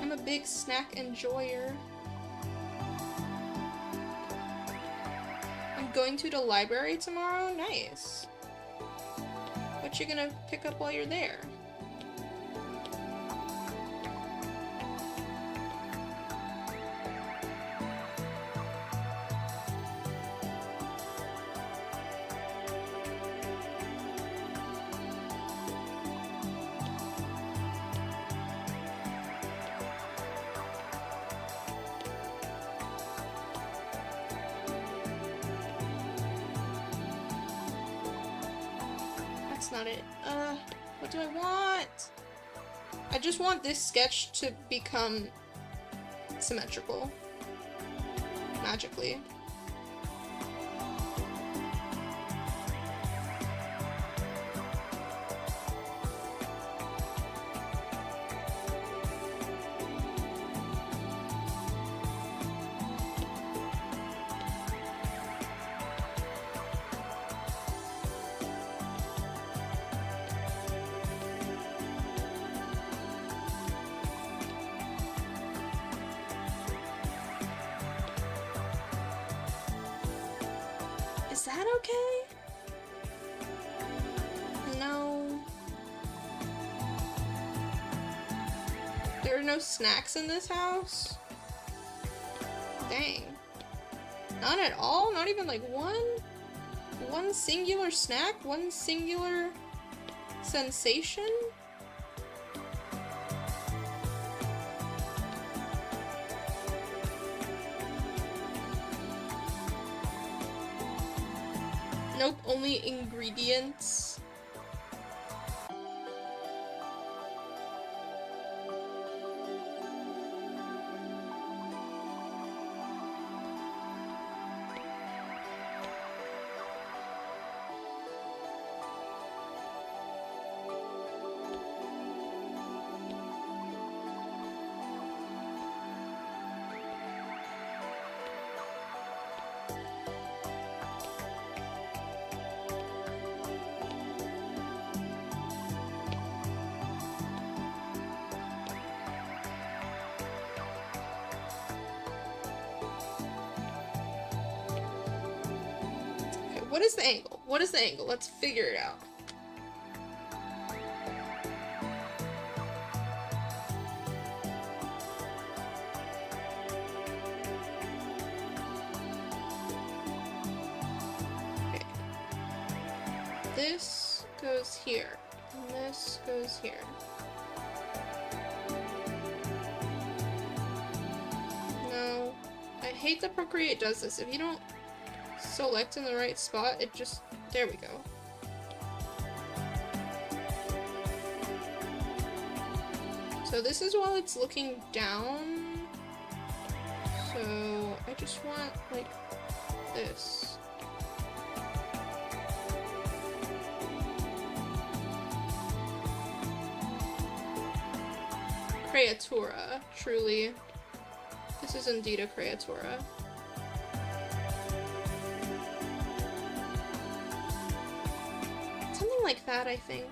I'm a big snack enjoyer. I'm going to the library tomorrow. Nice. What you gonna pick up while you're there? Not it. What do I want? I just want this sketch to become symmetrical. Magically. Is that okay? No. There are no snacks in this house? Dang. Not at all? Not even like one? One singular snack? One singular sensation? Nope, only ingredients. What is the angle? What is the angle? Let's figure it out. Okay. This goes here, and this goes here. No. I hate that Procreate does this. If you don't select in the right spot, it just, there we go. So this is while it's looking down. So I just want like this. Creatura, truly. This is indeed a creatura. Something like that, I think.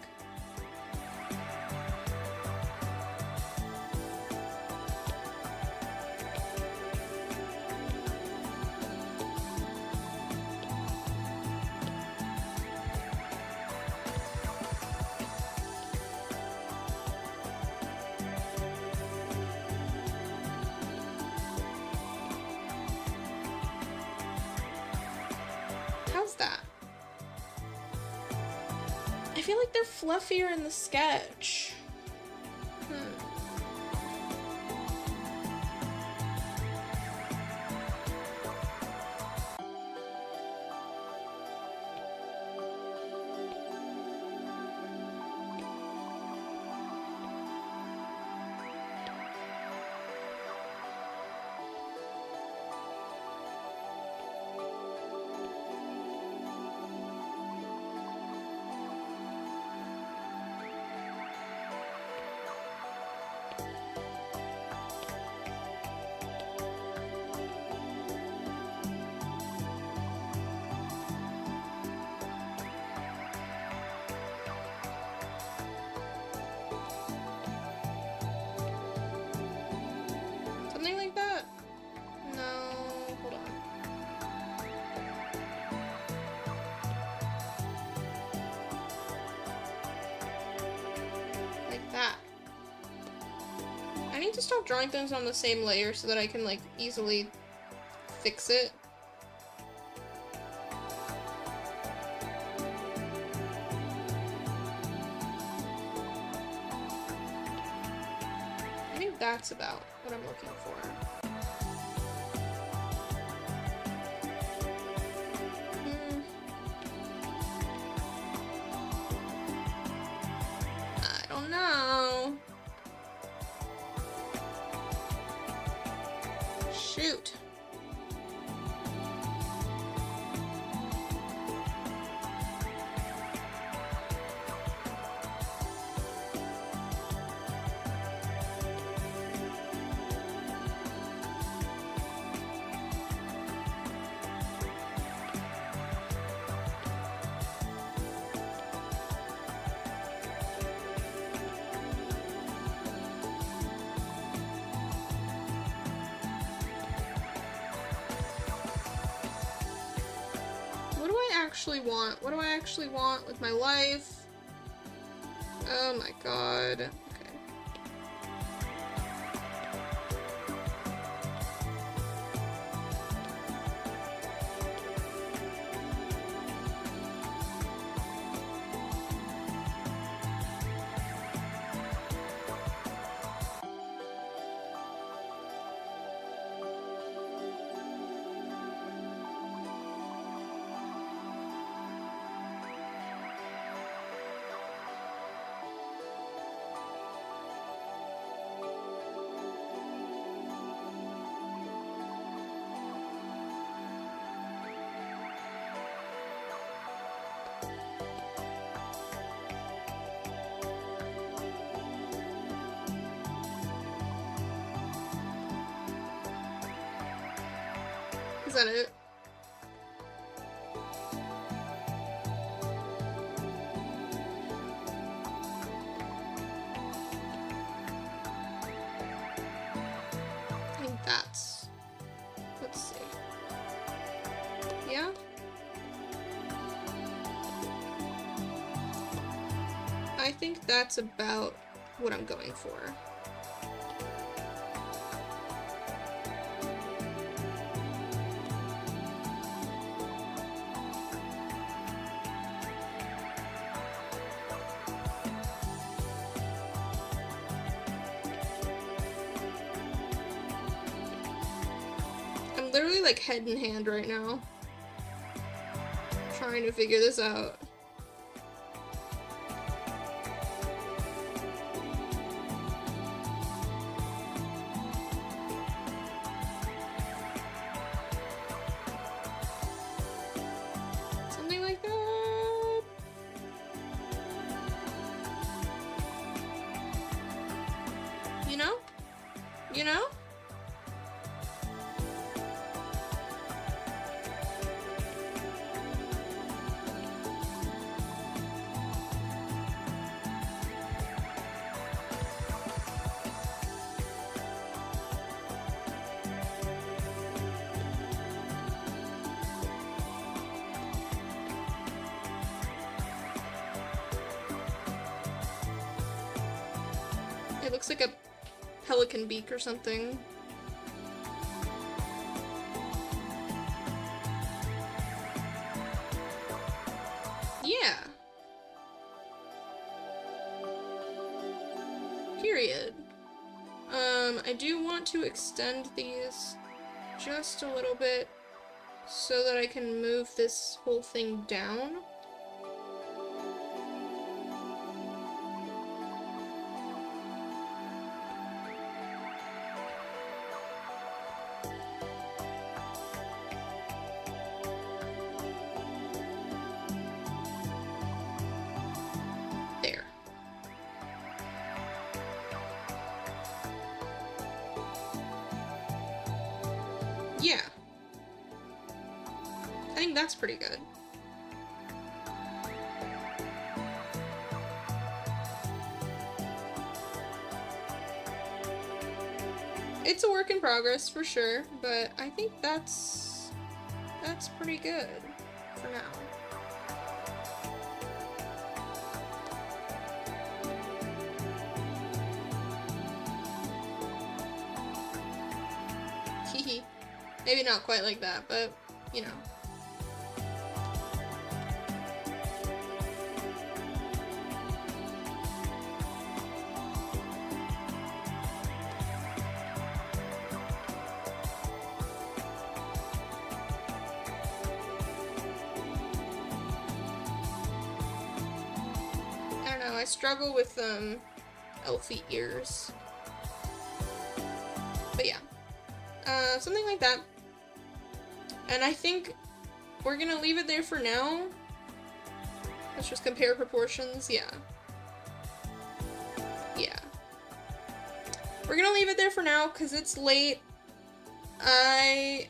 How's that? I feel like they're fluffier in the sketch. I need to stop drawing things on the same layer so that I can, like, easily fix it. I think that's about what I'm looking for. I don't know. Shoot. What do I actually want with my life? Oh my god. Okay. Is that it? I think that's... Let's see. Yeah? I think that's about what I'm going for. I'm literally like head in hand right now, trying to figure this out. Something like that. You know? You know? It looks like a pelican beak or something. Yeah. Period. I do want to extend these just a little bit so that I can move this whole thing down. There. Yeah. I think that's pretty good. It's a work in progress for sure, but I think that's pretty good for now. Maybe not quite like that, but, you know. I don't know, I struggle with, elfy ears. But yeah. Something like that. And I think we're gonna leave it there for now. Let's just compare proportions, yeah. Yeah. We're gonna leave it there for now, because it's late. I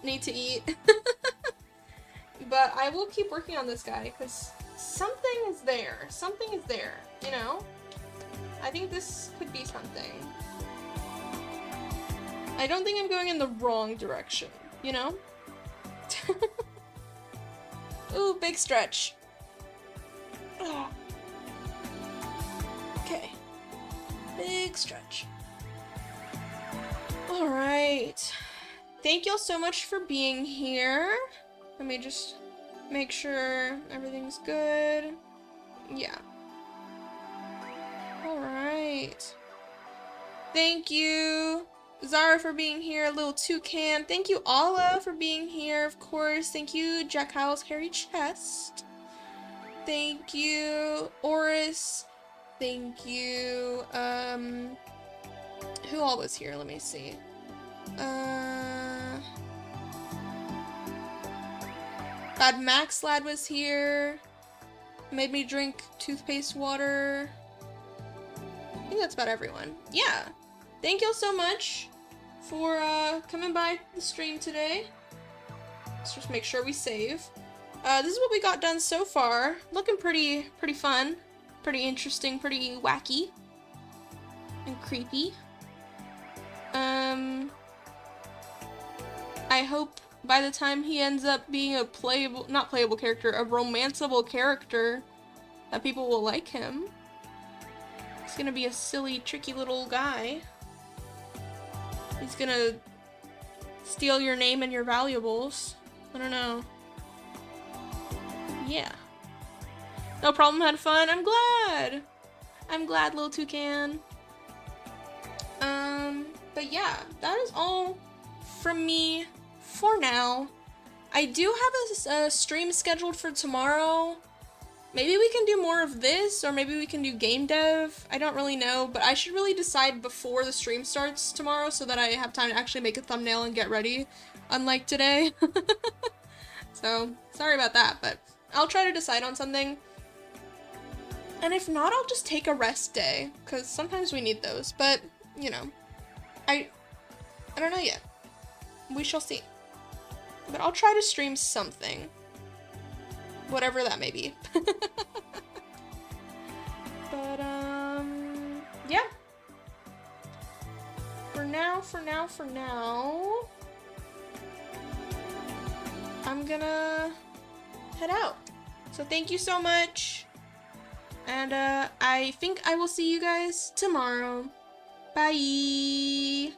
need to eat. But I will keep working on this guy, because something is there. Something is there, you know? I think this could be something. I don't think I'm going in the wrong direction, you know? Ooh, big stretch. Ugh. Okay. Big stretch. Alright. Thank y'all so much for being here. Let me just make sure everything's good. Yeah. Alright. Thank you, Zara, for being here. Little Toucan. Thank you, Ala, for being here, of course. Thank you, Jack Howell's Hairy Chest. Thank you, Oris. Thank you, who all was here? Let me see. Bad Max Lad was here. Made me drink toothpaste water. I think that's about everyone. Yeah. Thank y'all so much for coming by the stream today. Let's just make sure we save. This is what we got done so far. Looking pretty fun. Pretty interesting, pretty wacky. And creepy. I hope by the time he ends up being a playable, not playable character, a romanceable character, that people will like him. He's gonna be a silly, tricky little guy. He's gonna steal your name and your valuables. I don't know. Yeah. No problem, had fun. I'm glad. I'm glad, little toucan. But yeah, that is all from me for now. I do have a stream scheduled for tomorrow. Maybe we can do more of this, or maybe we can do game dev. I don't really know, but I should really decide before the stream starts tomorrow so that I have time to actually make a thumbnail and get ready, unlike today. So, sorry about that, but I'll try to decide on something. And if not, I'll just take a rest day, because sometimes we need those, but, you know, I don't know yet. We shall see. But I'll try to stream something. Whatever that may be. But, yeah. For now, I'm gonna head out. So thank you so much. And, I think I will see you guys tomorrow. Bye!